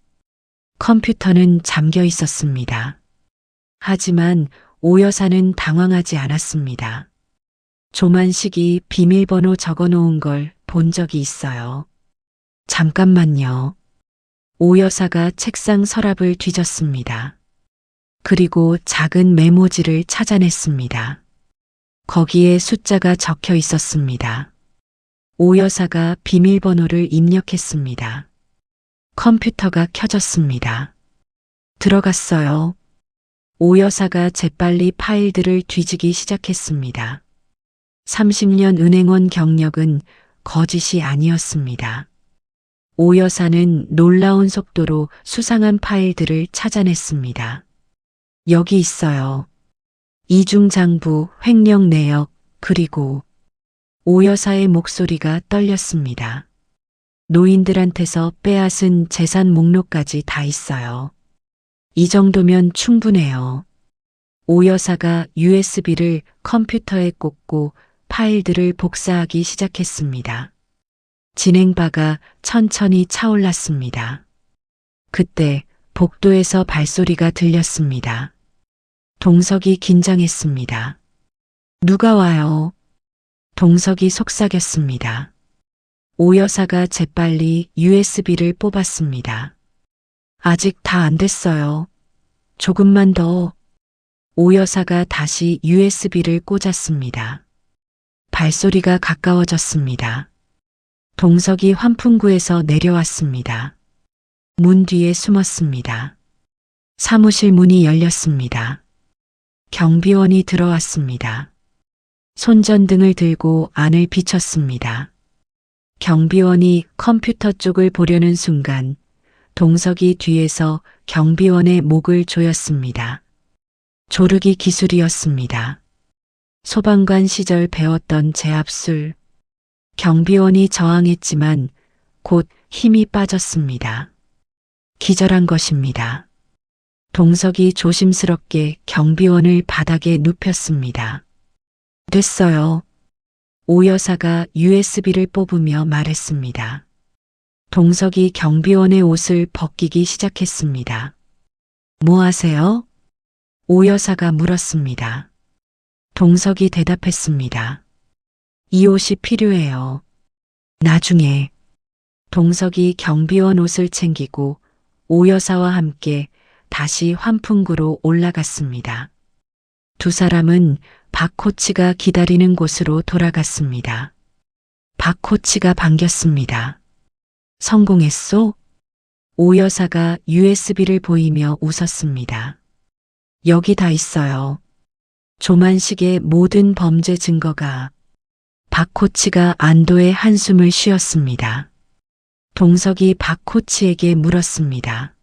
Speaker 3: 컴퓨터는 잠겨 있었습니다. 하지만 오 여사는 당황하지 않았습니다. 조만식이 비밀번호 적어 놓은 걸 본 적이 있어요. 잠깐만요. 오 여사가 책상 서랍을 뒤졌습니다. 그리고 작은 메모지를 찾아냈습니다. 거기에 숫자가 적혀 있었습니다. 오 여사가 비밀번호를 입력했습니다. 컴퓨터가 켜졌습니다. 들어갔어요. 오 여사가 재빨리 파일들을 뒤지기 시작했습니다. 30년 은행원 경력은 거짓이 아니었습니다. 오 여사는 놀라운 속도로 수상한 파일들을 찾아냈습니다. 여기 있어요. 이중장부, 횡령 내역, 그리고 오 여사의 목소리가 떨렸습니다. 노인들한테서 빼앗은 재산 목록까지 다 있어요. 이 정도면 충분해요. 오 여사가 USB를 컴퓨터에 꽂고 파일들을 복사하기 시작했습니다. 진행바가 천천히 차올랐습니다. 그때 복도에서 발소리가 들렸습니다. 동석이 긴장했습니다. 누가 와요? 동석이 속삭였습니다. 오 여사가 재빨리 USB를 뽑았습니다. 아직 다 안 됐어요. 조금만 더. 오 여사가 다시 USB를 꽂았습니다. 발소리가 가까워졌습니다. 동석이 환풍구에서 내려왔습니다. 문 뒤에 숨었습니다. 사무실 문이 열렸습니다. 경비원이 들어왔습니다. 손전등을 들고 안을 비췄습니다. 경비원이 컴퓨터 쪽을 보려는 순간 동석이 뒤에서 경비원의 목을 조였습니다. 조르기 기술이었습니다. 소방관 시절 배웠던 제압술. 경비원이 저항했지만 곧 힘이 빠졌습니다. 기절한 것입니다. 동석이 조심스럽게 경비원을 바닥에 눕혔습니다. 됐어요. 오 여사가 USB를 뽑으며 말했습니다. 동석이 경비원의 옷을 벗기기 시작했습니다. 뭐 하세요? 오 여사가 물었습니다. 동석이 대답했습니다. 이 옷이 필요해요. 나중에. 동석이 경비원 옷을 챙기고 오 여사와 함께 다시 환풍구로 올라갔습니다. 두 사람은 박 코치가 기다리는 곳으로 돌아갔습니다. 박 코치가 반겼습니다. 성공했소? 오 여사가 USB를 보이며 웃었습니다. 여기 다 있어요. 조만식의 모든 범죄 증거가. 박 코치가 안도의 한숨을 쉬었습니다. 동석이 박 코치에게 물었습니다.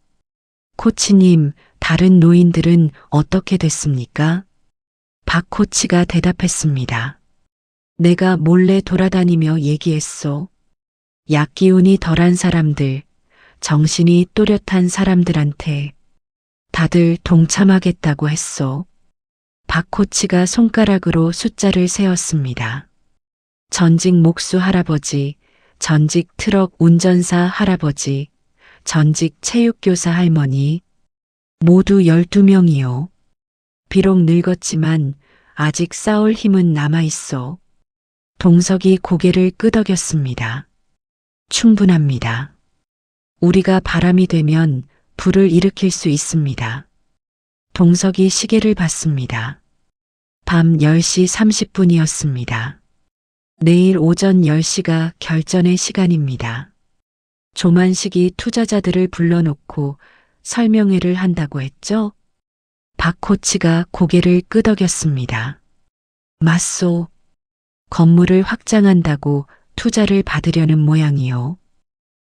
Speaker 3: 코치님, 다른 노인들은 어떻게 됐습니까? 박 코치가 대답했습니다. 내가 몰래 돌아다니며 얘기했소. 약기운이 덜한 사람들, 정신이 또렷한 사람들한테 다들 동참하겠다고 했소. 박 코치가 손가락으로 숫자를 세었습니다. 전직 목수 할아버지, 전직 트럭 운전사 할아버지, 전직 체육교사 할머니, 모두 12명이요. 비록 늙었지만 아직 싸울 힘은 남아 있어. 동석이 고개를 끄덕였습니다. 충분합니다. 우리가 바람이 되면 불을 일으킬 수 있습니다. 동석이 시계를 봤습니다. 밤 10시 30분이었습니다. 내일 오전 10시가 결전의 시간입니다. 조만식이 투자자들을 불러놓고 설명회를 한다고 했죠? 박 코치가 고개를 끄덕였습니다. 맞소. 건물을 확장한다고 투자를 받으려는 모양이요.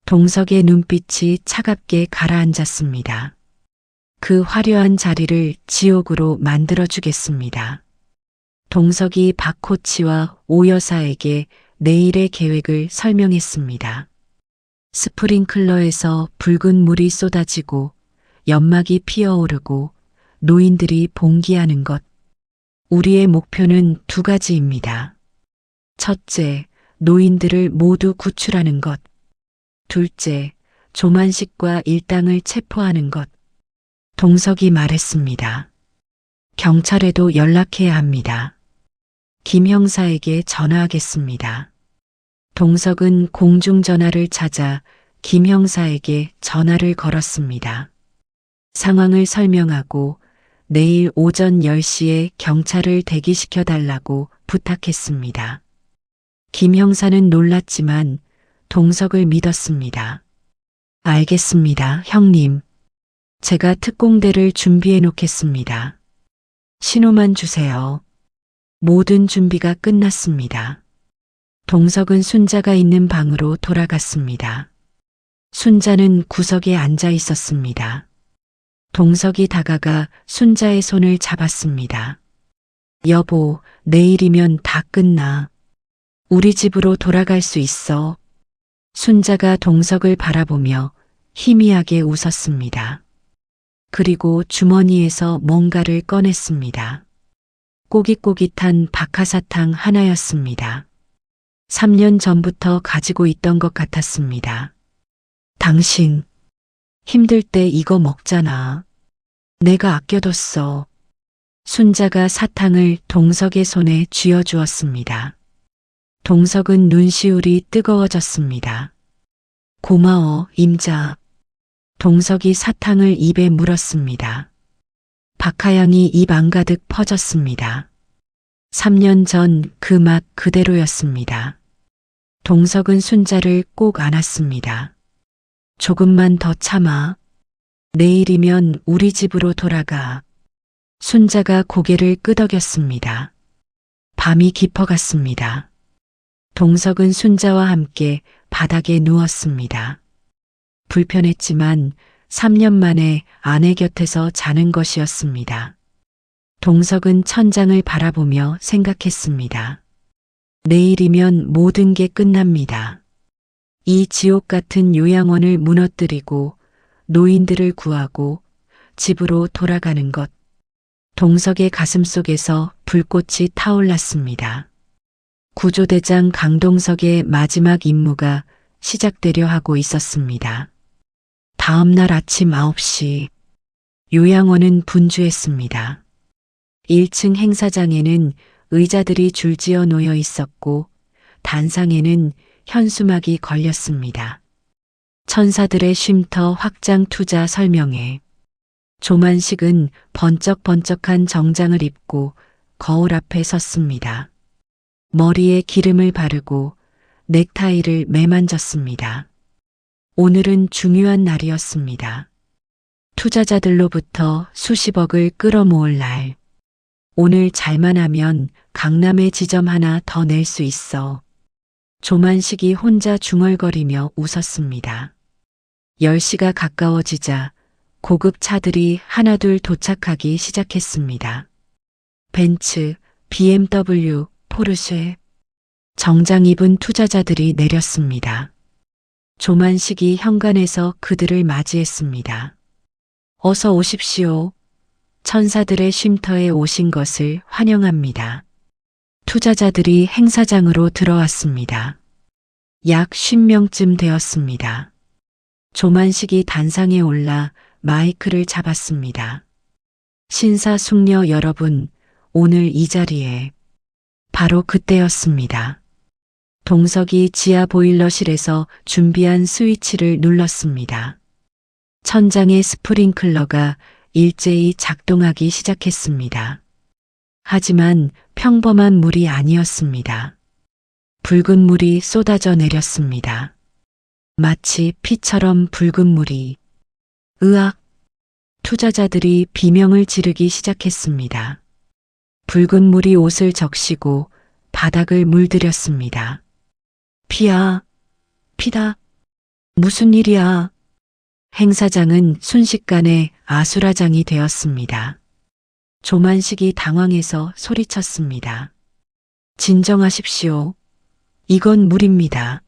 Speaker 3: 동석의 눈빛이 차갑게 가라앉았습니다. 그 화려한 자리를 지옥으로 만들어주겠습니다. 동석이 박 코치와 오 여사에게 내일의 계획을 설명했습니다. 스프링클러에서 붉은 물이 쏟아지고 연막이 피어오르고 노인들이 봉기하는 것. 우리의 목표는 두 가지입니다. 첫째, 노인들을 모두 구출하는 것. 둘째, 조만식과 일당을 체포하는 것. 동석이 말했습니다. 경찰에도 연락해야 합니다. 김 형사에게 전화하겠습니다. 동석은 공중전화를 찾아 김 형사에게 전화를 걸었습니다. 상황을 설명하고 내일 오전 10시에 경찰을 대기시켜 달라고 부탁했습니다. 김 형사는 놀랐지만 동석을 믿었습니다. 알겠습니다, 형님. 제가 특공대를 준비해 놓겠습니다. 신호만 주세요. 모든 준비가 끝났습니다. 동석은 순자가 있는 방으로 돌아갔습니다. 순자는 구석에 앉아 있었습니다. 동석이 다가가 순자의 손을 잡았습니다. 여보, 내일이면 다 끝나. 우리 집으로 돌아갈 수 있어. 순자가 동석을 바라보며 희미하게 웃었습니다. 그리고 주머니에서 뭔가를 꺼냈습니다. 꼬깃꼬깃한 박하사탕 하나였습니다. 3년 전부터 가지고 있던 것 같았습니다. 당신, 힘들 때 이거 먹잖아. 내가 아껴뒀어. 순자가 사탕을 동석의 손에 쥐어주었습니다. 동석은 눈시울이 뜨거워졌습니다. 고마워, 임자. 동석이 사탕을 입에 물었습니다. 박하향이 입 안가득 퍼졌습니다. 3년 전 그 맛 그대로였습니다. 동석은 순자를 꼭 안았습니다. 조금만 더 참아. 내일이면 우리 집으로 돌아가. 순자가 고개를 끄덕였습니다. 밤이 깊어갔습니다. 동석은 순자와 함께 바닥에 누웠습니다. 불편했지만 3년 만에 아내 곁에서 자는 것이었습니다. 동석은 천장을 바라보며 생각했습니다. 내일이면 모든 게 끝납니다. 이 지옥 같은 요양원을 무너뜨리고 노인들을 구하고 집으로 돌아가는 것. 동석의 가슴속에서 불꽃이 타올랐습니다. 구조대장 강동석의 마지막 임무가 시작되려 하고 있었습니다. 다음 날 아침 9시 요양원은 분주했습니다. 1층 행사장에는 의자들이 줄지어 놓여 있었고 단상에는 현수막이 걸렸습니다. 천사들의 쉼터 확장 투자 설명회. 조만식은 번쩍번쩍한 정장을 입고 거울 앞에 섰습니다. 머리에 기름을 바르고 넥타이를 매만졌습니다. 오늘은 중요한 날이었습니다. 투자자들로부터 수십억을 끌어모을 날. 오늘 잘만 하면 강남에 지점 하나 더 낼 수 있어. 조만식이 혼자 중얼거리며 웃었습니다. 10시가 가까워지자 고급 차들이 하나둘 도착하기 시작했습니다. 벤츠, BMW, 포르쉐. 정장 입은 투자자들이 내렸습니다. 조만식이 현관에서 그들을 맞이했습니다. 어서 오십시오. 천사들의 쉼터에 오신 것을 환영합니다. 투자자들이 행사장으로 들어왔습니다. 약 50명쯤 되었습니다. 조만식이 단상에 올라 마이크를 잡았습니다. 신사숙녀 여러분, 오늘 이 자리에 바로 그때였습니다. 동석이 지하 보일러실에서 준비한 스위치를 눌렀습니다. 천장의 스프링클러가 일제히 작동하기 시작했습니다. 하지만 평범한 물이 아니었습니다. 붉은 물이 쏟아져 내렸습니다. 마치 피처럼 붉은 물이. 으악! 투자자들이 비명을 지르기 시작했습니다. 붉은 물이 옷을 적시고 바닥을 물들였습니다. 피야, 피다. 무슨 일이야? 행사장은 순식간에 아수라장이 되었습니다. 조만식이 당황해서 소리쳤습니다. 진정하십시오. 이건 물입니다.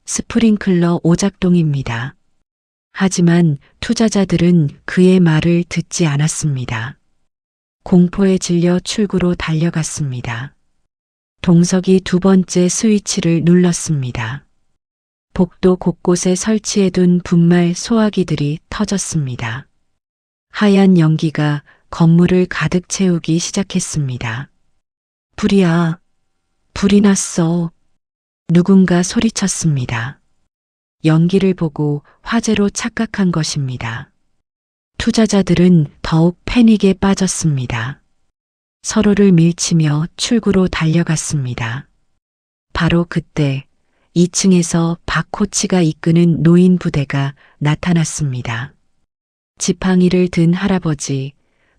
Speaker 3: 스프링클러 오작동입니다. 하지만 투자자들은 그의 말을 듣지 않았습니다. 공포에 질려 출구로 달려갔습니다. 동석이 두 번째 스위치를 눌렀습니다. 복도 곳곳에 설치해둔 분말 소화기들이 터졌습니다. 하얀 연기가 건물을 가득 채우기 시작했습니다. 불이야, 불이 났어. 누군가 소리쳤습니다. 연기를 보고 화재로 착각한 것입니다. 투자자들은 더욱 패닉에 빠졌습니다. 서로를 밀치며 출구로 달려갔습니다. 바로 그때 2층에서 박 코치가 이끄는 노인 부대가 나타났습니다. 지팡이를 든 할아버지,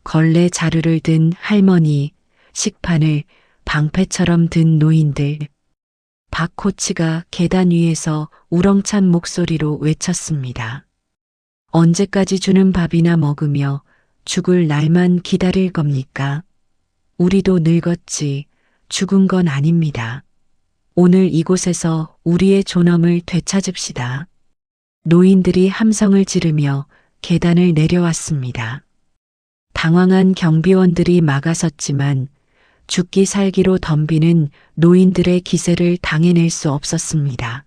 Speaker 3: 걸레 자루를 든 할머니, 식판을 방패처럼 든 노인들. 박 코치가 계단 위에서 우렁찬 목소리로 외쳤습니다. 언제까지 주는 밥이나 먹으며 죽을 날만 기다릴 겁니까? 우리도 늙었지 죽은 건 아닙니다. 오늘 이곳에서 우리의 존엄을 되찾읍시다. 노인들이 함성을 지르며 계단을 내려왔습니다. 당황한 경비원들이 막아섰지만 죽기 살기로 덤비는 노인들의 기세를 당해낼 수 없었습니다.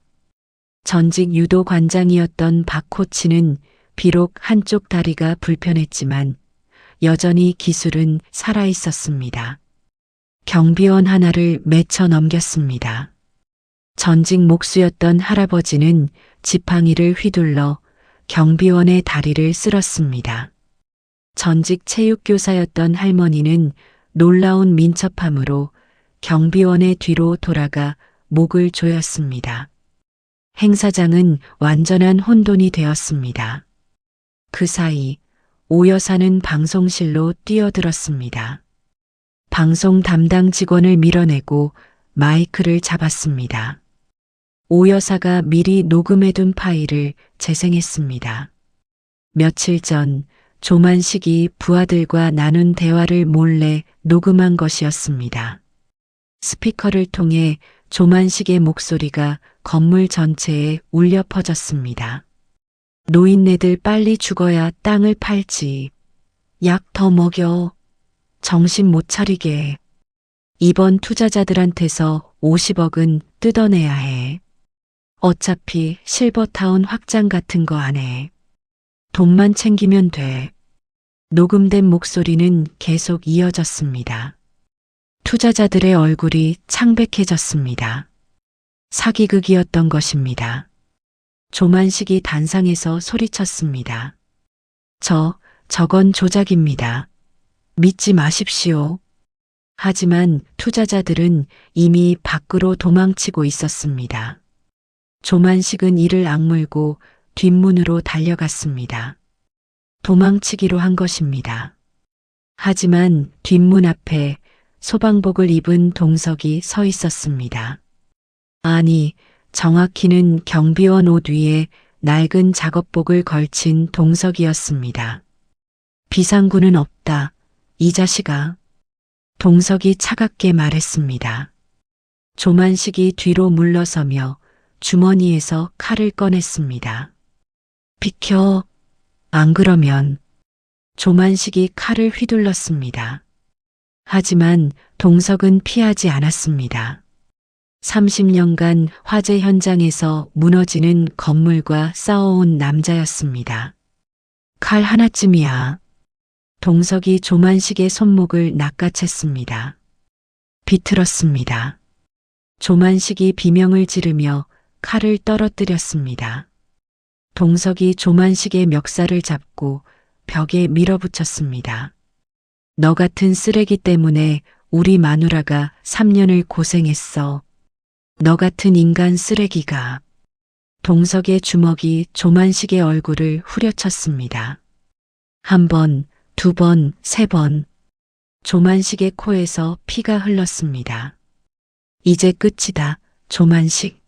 Speaker 3: 전직 유도 관장이었던 박 코치는 비록 한쪽 다리가 불편했지만 여전히 기술은 살아있었습니다. 경비원 하나를 매쳐 넘겼습니다. 전직 목수였던 할아버지는 지팡이를 휘둘러 경비원의 다리를 쓸었습니다. 전직 체육교사였던 할머니는 놀라운 민첩함으로 경비원의 뒤로 돌아가 목을 조였습니다. 행사장은 완전한 혼돈이 되었습니다. 그 사이 오 여사는 방송실로 뛰어들었습니다. 방송 담당 직원을 밀어내고 마이크를 잡았습니다. 오 여사가 미리 녹음해둔 파일을 재생했습니다. 며칠 전 조만식이 부하들과 나눈 대화를 몰래 녹음한 것이었습니다. 스피커를 통해 조만식의 목소리가 건물 전체에 울려 퍼졌습니다. 노인네들 빨리 죽어야 땅을 팔지. 약 더 먹여. 정신 못 차리게. 이번 투자자들한테서 50억은 뜯어내야 해. 어차피 실버타운 확장 같은 거 안 해. 돈만 챙기면 돼. 녹음된 목소리는 계속 이어졌습니다. 투자자들의 얼굴이 창백해졌습니다. 사기극이었던 것입니다. 조만식이 단상에서 소리쳤습니다. 저건 조작입니다. 믿지 마십시오. 하지만 투자자들은 이미 밖으로 도망치고 있었습니다. 조만식은 이를 악물고 뒷문으로 달려갔습니다. 도망치기로 한 것입니다. 하지만 뒷문 앞에 소방복을 입은 동석이 서 있었습니다. 아니, 정확히는 경비원 옷 위에 낡은 작업복을 걸친 동석이었습니다. 비상구는 없다, 이 자식아. 동석이 차갑게 말했습니다. 조만식이 뒤로 물러서며 주머니에서 칼을 꺼냈습니다. 비켜. 안 그러면. 조만식이 칼을 휘둘렀습니다. 하지만 동석은 피하지 않았습니다. 30년간 화재 현장에서 무너지는 건물과 싸워온 남자였습니다. 칼 하나쯤이야. 동석이 조만식의 손목을 낚아챘습니다. 비틀었습니다. 조만식이 비명을 지르며 칼을 떨어뜨렸습니다. 동석이 조만식의 멱살을 잡고 벽에 밀어붙였습니다. 너 같은 쓰레기 때문에 우리 마누라가 3년을 고생했어. 너 같은 인간 쓰레기가. 동석의 주먹이 조만식의 얼굴을 후려쳤습니다. 한 번, 두 번, 세 번. 조만식의 코에서 피가 흘렀습니다. 이제 끝이다, 조만식.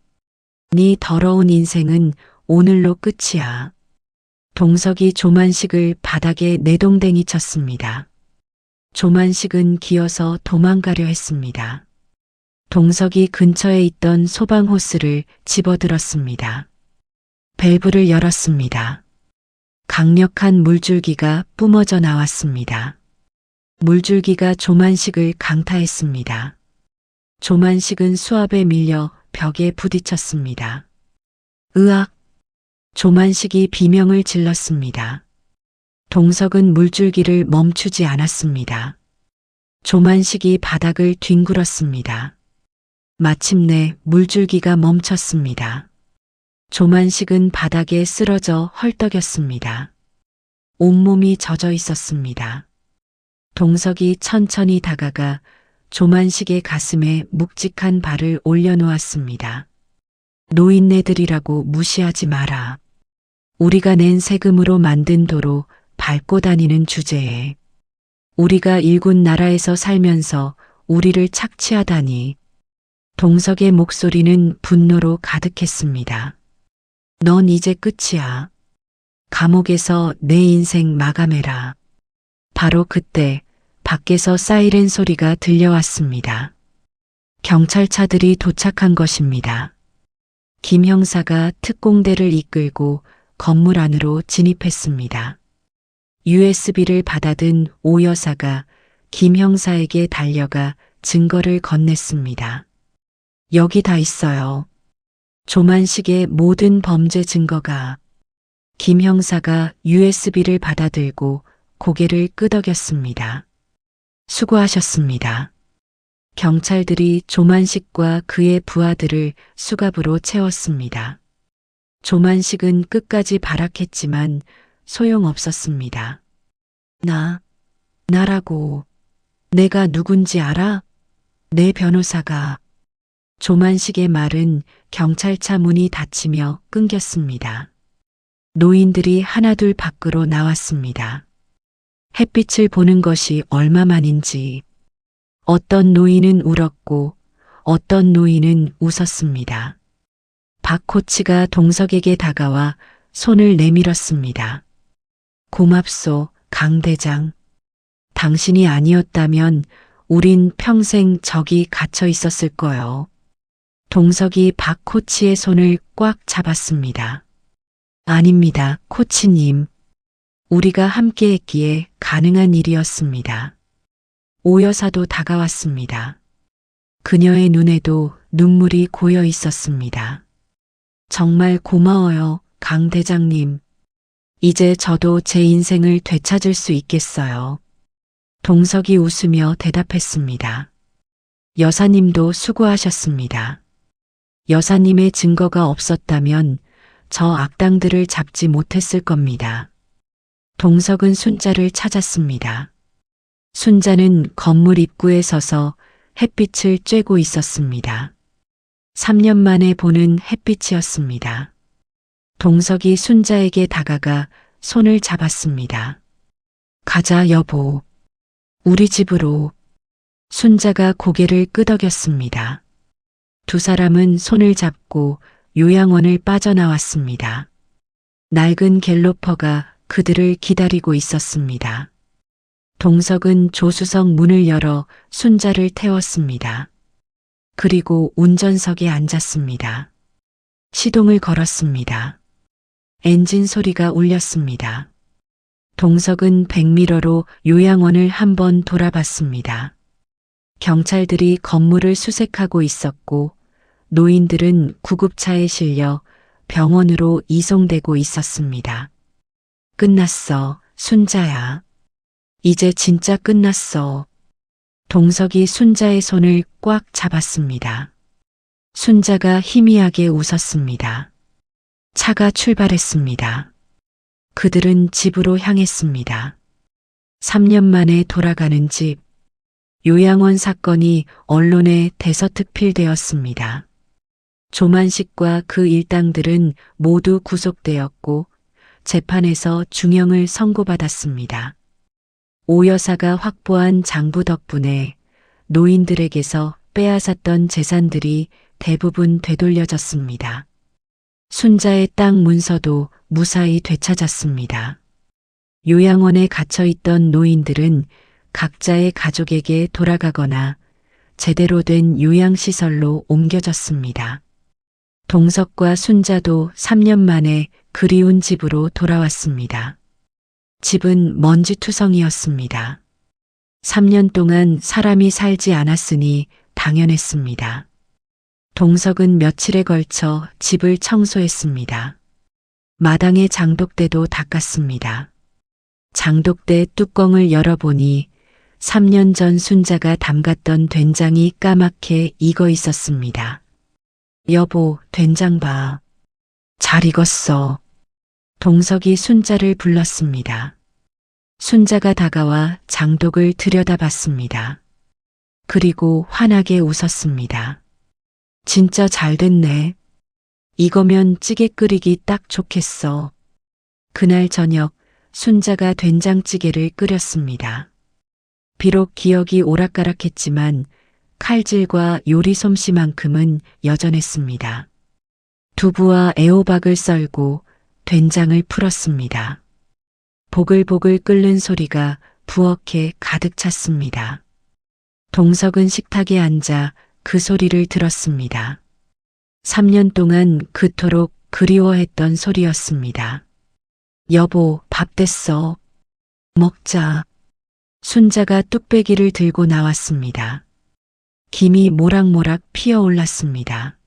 Speaker 3: 네 더러운 인생은 오늘로 끝이야. 동석이 조만식을 바닥에 내동댕이 쳤습니다. 조만식은 기어서 도망가려 했습니다. 동석이 근처에 있던 소방 호스를 집어들었습니다. 밸브를 열었습니다. 강력한 물줄기가 뿜어져 나왔습니다. 물줄기가 조만식을 강타했습니다. 조만식은 수압에 밀려 벽에 부딪혔습니다. 으악! 조만식이 비명을 질렀습니다. 동석은 물줄기를 멈추지 않았습니다. 조만식이 바닥을 뒹굴었습니다. 마침내 물줄기가 멈췄습니다. 조만식은 바닥에 쓰러져 헐떡였습니다. 온몸이 젖어 있었습니다. 동석이 천천히 다가가 조만식의 가슴에 묵직한 발을 올려놓았습니다. 노인네들이라고 무시하지 마라. 우리가 낸 세금으로 만든 도로 밟고 다니는 주제에 우리가 일군 나라에서 살면서 우리를 착취하다니. 동석의 목소리는 분노로 가득했습니다. 넌 이제 끝이야. 감옥에서 내 인생 마감해라. 바로 그때 밖에서 사이렌 소리가 들려왔습니다. 경찰차들이 도착한 것입니다. 김 형사가 특공대를 이끌고 건물 안으로 진입했습니다. USB를 받아든 오 여사가 김 형사에게 달려가 증거를 건넸습니다. 여기 다 있어요. 조만식의 모든 범죄 증거가. 김 형사가 USB를 받아들고 고개를 끄덕였습니다. 수고하셨습니다. 경찰들이 조만식과 그의 부하들을 수갑으로 채웠습니다. 조만식은 끝까지 발악했지만 소용없었습니다. 나라고. 내가 누군지 알아? 내 변호사가. 조만식의 말은 경찰차 문이 닫히며 끊겼습니다. 노인들이 하나둘 밖으로 나왔습니다. 햇빛을 보는 것이 얼마만인지. 어떤 노인은 울었고 어떤 노인은 웃었습니다. 박 코치가 동석에게 다가와 손을 내밀었습니다. 고맙소, 강 대장. 당신이 아니었다면 우린 평생 저기 갇혀 있었을 거요. 동석이 박 코치의 손을 꽉 잡았습니다. 아닙니다, 코치님. 우리가 함께했기에 가능한 일이었습니다. 오 여사도 다가왔습니다. 그녀의 눈에도 눈물이 고여 있었습니다. 정말 고마워요, 강 대장님. 이제 저도 제 인생을 되찾을 수 있겠어요. 동석이 웃으며 대답했습니다. 여사님도 수고하셨습니다. 여사님의 증거가 없었다면 저 악당들을 잡지 못했을 겁니다. 동석은 순자를 찾았습니다. 순자는 건물 입구에 서서 햇빛을 쬐고 있었습니다. 3년 만에 보는 햇빛이었습니다. 동석이 순자에게 다가가 손을 잡았습니다. 가자, 여보. 우리 집으로. 순자가 고개를 끄덕였습니다. 두 사람은 손을 잡고 요양원을 빠져나왔습니다. 낡은 갤로퍼가 그들을 기다리고 있었습니다. 동석은 조수석 문을 열어 순자를 태웠습니다. 그리고 운전석에 앉았습니다. 시동을 걸었습니다. 엔진 소리가 울렸습니다. 동석은 백미러로 요양원을 한번 돌아봤습니다. 경찰들이 건물을 수색하고 있었고 노인들은 구급차에 실려 병원으로 이송되고 있었습니다. 끝났어, 순자야. 이제 진짜 끝났어. 동석이 순자의 손을 꽉 잡았습니다. 순자가 희미하게 웃었습니다. 차가 출발했습니다. 그들은 집으로 향했습니다. 3년 만에 돌아가는 집. 요양원 사건이 언론에 대서특필되었습니다. 조만식과 그 일당들은 모두 구속되었고 재판에서 중형을 선고받았습니다. 오 여사가 확보한 장부 덕분에 노인들에게서 빼앗았던 재산들이 대부분 되돌려졌습니다. 순자의 땅 문서도 무사히 되찾았습니다. 요양원에 갇혀있던 노인들은 각자의 가족에게 돌아가거나 제대로 된 요양시설로 옮겨졌습니다. 동석과 순자도 3년 만에 그리운 집으로 돌아왔습니다. 집은 먼지투성이었습니다. 3년 동안 사람이 살지 않았으니 당연했습니다. 동석은 며칠에 걸쳐 집을 청소했습니다. 마당의 장독대도 닦았습니다. 장독대 뚜껑을 열어보니 3년 전 순자가 담갔던 된장이 까맣게 익어 있었습니다. 여보, 된장 봐. 잘 익었어. 동석이 순자를 불렀습니다. 순자가 다가와 장독을 들여다봤습니다. 그리고 환하게 웃었습니다. 진짜 잘 됐네. 이거면 찌개 끓이기 딱 좋겠어. 그날 저녁 순자가 된장찌개를 끓였습니다. 비록 기억이 오락가락했지만 칼질과 요리 솜씨만큼은 여전했습니다. 두부와 애호박을 썰고 된장을 풀었습니다. 보글보글 끓는 소리가 부엌에 가득 찼습니다. 동석은 식탁에 앉아 그 소리를 들었습니다. 3년 동안 그토록 그리워했던 소리였습니다. 여보, 밥 됐어. 먹자. 순자가 뚝배기를 들고 나왔습니다. 김이 모락모락 피어올랐습니다.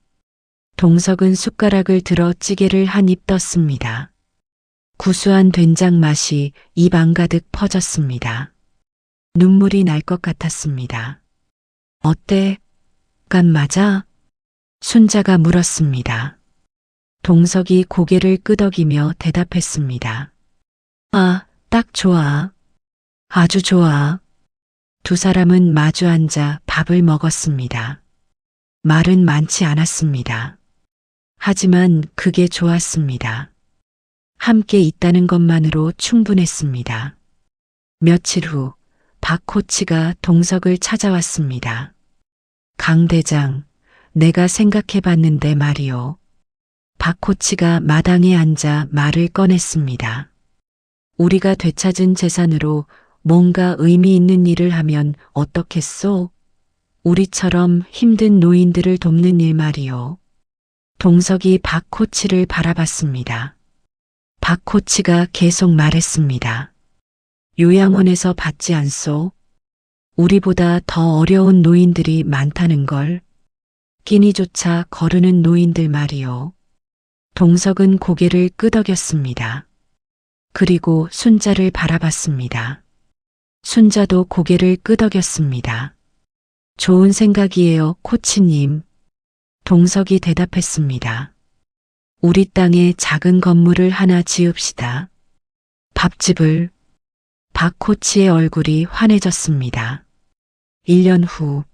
Speaker 3: 동석은 숟가락을 들어 찌개를 한 입 떴습니다. 구수한 된장 맛이 입 안가득 퍼졌습니다. 눈물이 날 것 같았습니다. 어때? 간 맞아? 순자가 물었습니다. 동석이 고개를 끄덕이며 대답했습니다. 아, 딱 좋아. 아주 좋아. 두 사람은 마주 앉아 밥을 먹었습니다. 말은 많지 않았습니다. 하지만 그게 좋았습니다. 함께 있다는 것만으로 충분했습니다. 며칠 후 박코치가 동석을 찾아왔습니다. 강 대장, 내가 생각해봤는데 말이요. 박코치가 마당에 앉아 말을 꺼냈습니다. 우리가 되찾은 재산으로 뭔가 의미 있는 일을 하면 어떻겠소? 우리처럼 힘든 노인들을 돕는 일 말이요. 동석이 박코치를 바라봤습니다. 박코치가 계속 말했습니다. 요양원에서 받지 않소? 우리보다 더 어려운 노인들이 많다는 걸. 끼니조차 거르는 노인들 말이요. 동석은 고개를 끄덕였습니다. 그리고 순자를 바라봤습니다. 순자도 고개를 끄덕였습니다. 좋은 생각이에요, 코치님. 동석이 대답했습니다. 우리 땅에 작은 건물을 하나 지읍시다. 밥집을. 박 코치의 얼굴이 환해졌습니다. 1년 후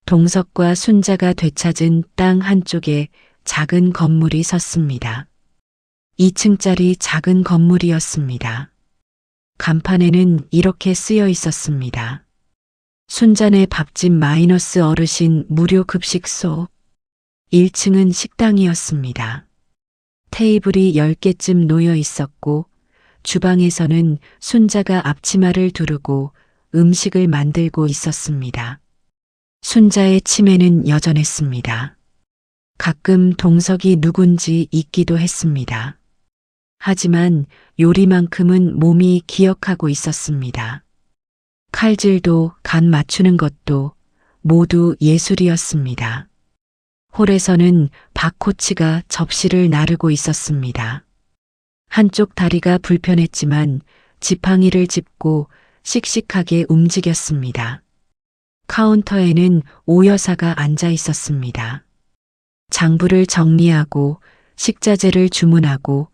Speaker 3: 동석과 순자가 되찾은 땅 한쪽에 작은 건물이 섰습니다. 2층짜리 작은 건물이었습니다. 간판에는 이렇게 쓰여 있었습니다. 순자네 밥집 마이너스 어르신 무료 급식소. 1층은 식당이었습니다. 테이블이 10개쯤 놓여 있었고 주방에서는 순자가 앞치마를 두르고 음식을 만들고 있었습니다. 순자의 치매는 여전했습니다. 가끔 동석이 누군지 잊기도 했습니다. 하지만 요리만큼은 몸이 기억하고 있었습니다. 칼질도 간 맞추는 것도 모두 예술이었습니다. 홀에서는 박코치가 접시를 나르고 있었습니다. 한쪽 다리가 불편했지만 지팡이를 짚고 씩씩하게 움직였습니다. 카운터에는 오 여사가 앉아 있었습니다. 장부를 정리하고 식자재를 주문하고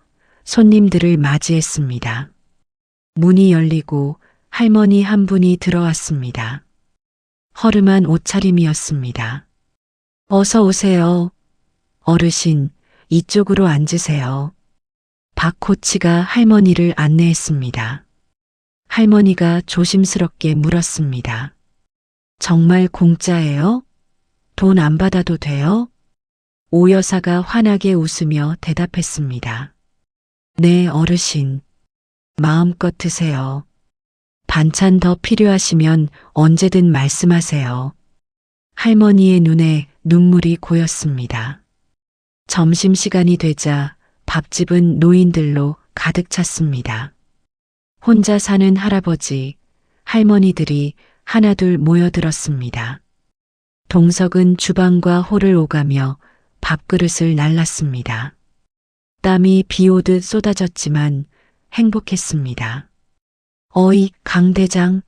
Speaker 3: 손님들을 맞이했습니다. 문이 열리고 할머니 한 분이 들어왔습니다. 허름한 옷차림이었습니다. 어서 오세요. 어르신, 이쪽으로 앉으세요. 박 코치가 할머니를 안내했습니다. 할머니가 조심스럽게 물었습니다. 정말 공짜예요? 돈 안 받아도 돼요? 오 여사가 환하게 웃으며 대답했습니다. 네, 어르신. 마음껏 드세요. 반찬 더 필요하시면 언제든 말씀하세요. 할머니의 눈에 눈물이 고였습니다. 점심시간이 되자 밥집은 노인들로 가득 찼습니다. 혼자 사는 할아버지, 할머니들이 하나둘 모여들었습니다. 동석은 주방과 홀을 오가며 밥그릇을 날랐습니다. 땀이 비 오듯 쏟아졌지만 행복했습니다. 어이, 강 대장,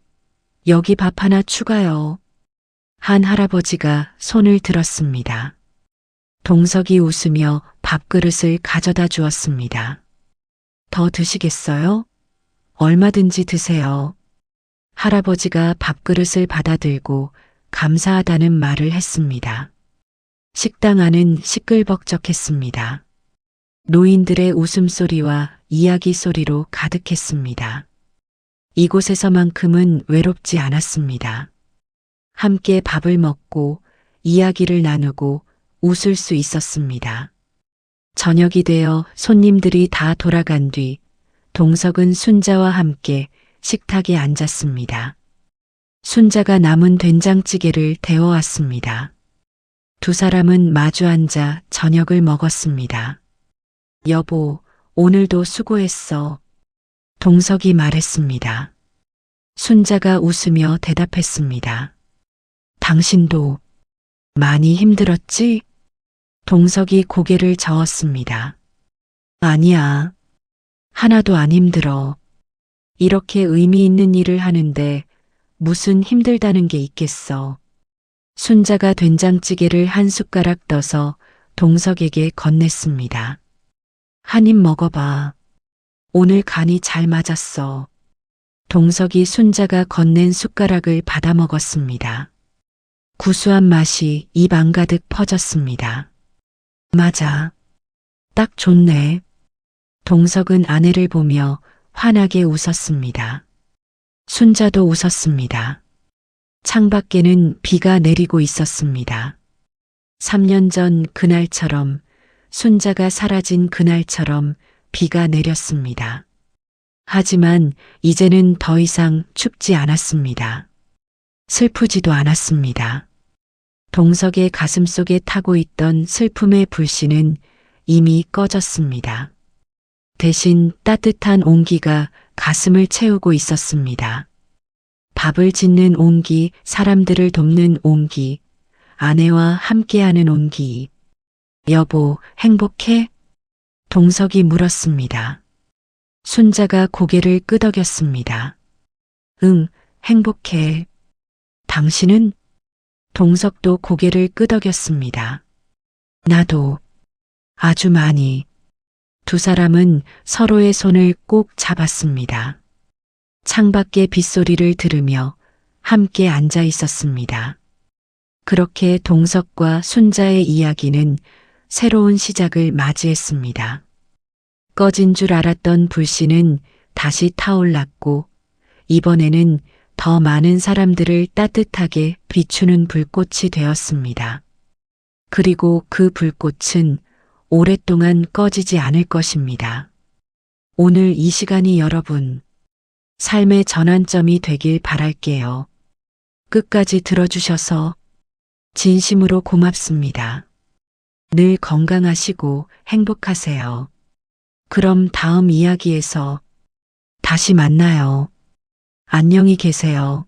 Speaker 3: 여기 밥 하나 추가요. 한 할아버지가 손을 들었습니다. 동석이 웃으며 밥그릇을 가져다 주었습니다. 더 드시겠어요? 얼마든지 드세요. 할아버지가 밥그릇을 받아들고 감사하다는 말을 했습니다. 식당 안은 시끌벅적했습니다. 노인들의 웃음소리와 이야기 소리로 가득했습니다. 이곳에서만큼은 외롭지 않았습니다. 함께 밥을 먹고 이야기를 나누고 웃을 수 있었습니다. 저녁이 되어 손님들이 다 돌아간 뒤 동석은 순자와 함께 식탁에 앉았습니다. 순자가 남은 된장찌개를 데워왔습니다. 두 사람은 마주 앉아 저녁을 먹었습니다. 여보, 오늘도 수고했어. 동석이 말했습니다. 순자가 웃으며 대답했습니다. 당신도 많이 힘들었지? 동석이 고개를 저었습니다. 아니야. 하나도 안 힘들어. 이렇게 의미 있는 일을 하는데 무슨 힘들다는 게 있겠어. 순자가 된장찌개를 한 숟가락 떠서 동석에게 건넸습니다. 한 입 먹어봐. 오늘 간이 잘 맞았어. 동석이 순자가 건넨 숟가락을 받아 먹었습니다. 구수한 맛이 입 안가득 퍼졌습니다. 맞아. 딱 좋네. 동석은 아내를 보며 환하게 웃었습니다. 순자도 웃었습니다. 창밖에는 비가 내리고 있었습니다. 3년 전 그날처럼, 순자가 사라진 그날처럼 비가 내렸습니다. 하지만 이제는 더 이상 춥지 않았습니다. 슬프지도 않았습니다. 동석의 가슴속에 타고 있던 슬픔의 불씨는 이미 꺼졌습니다. 대신 따뜻한 온기가 가슴을 채우고 있었습니다. 밥을 짓는 온기, 사람들을 돕는 온기, 아내와 함께하는 온기. 여보, 행복해? 동석이 물었습니다. 순자가 고개를 끄덕였습니다. 응, 행복해. 당신은? 동석도 고개를 끄덕였습니다. 나도. 아주 많이. 두 사람은 서로의 손을 꼭 잡았습니다. 창밖의 빗소리를 들으며 함께 앉아 있었습니다. 그렇게 동석과 순자의 이야기는 새로운 시작을 맞이했습니다. 꺼진 줄 알았던 불씨는 다시 타올랐고 이번에는 더 많은 사람들을 따뜻하게 비추는 불꽃이 되었습니다. 그리고 그 불꽃은 오랫동안 꺼지지 않을 것입니다. 오늘 이 시간이 여러분, 삶의 전환점이 되길 바랄게요. 끝까지 들어주셔서 진심으로 고맙습니다. 늘 건강하시고 행복하세요. 그럼 다음 이야기에서 다시 만나요. 안녕히 계세요.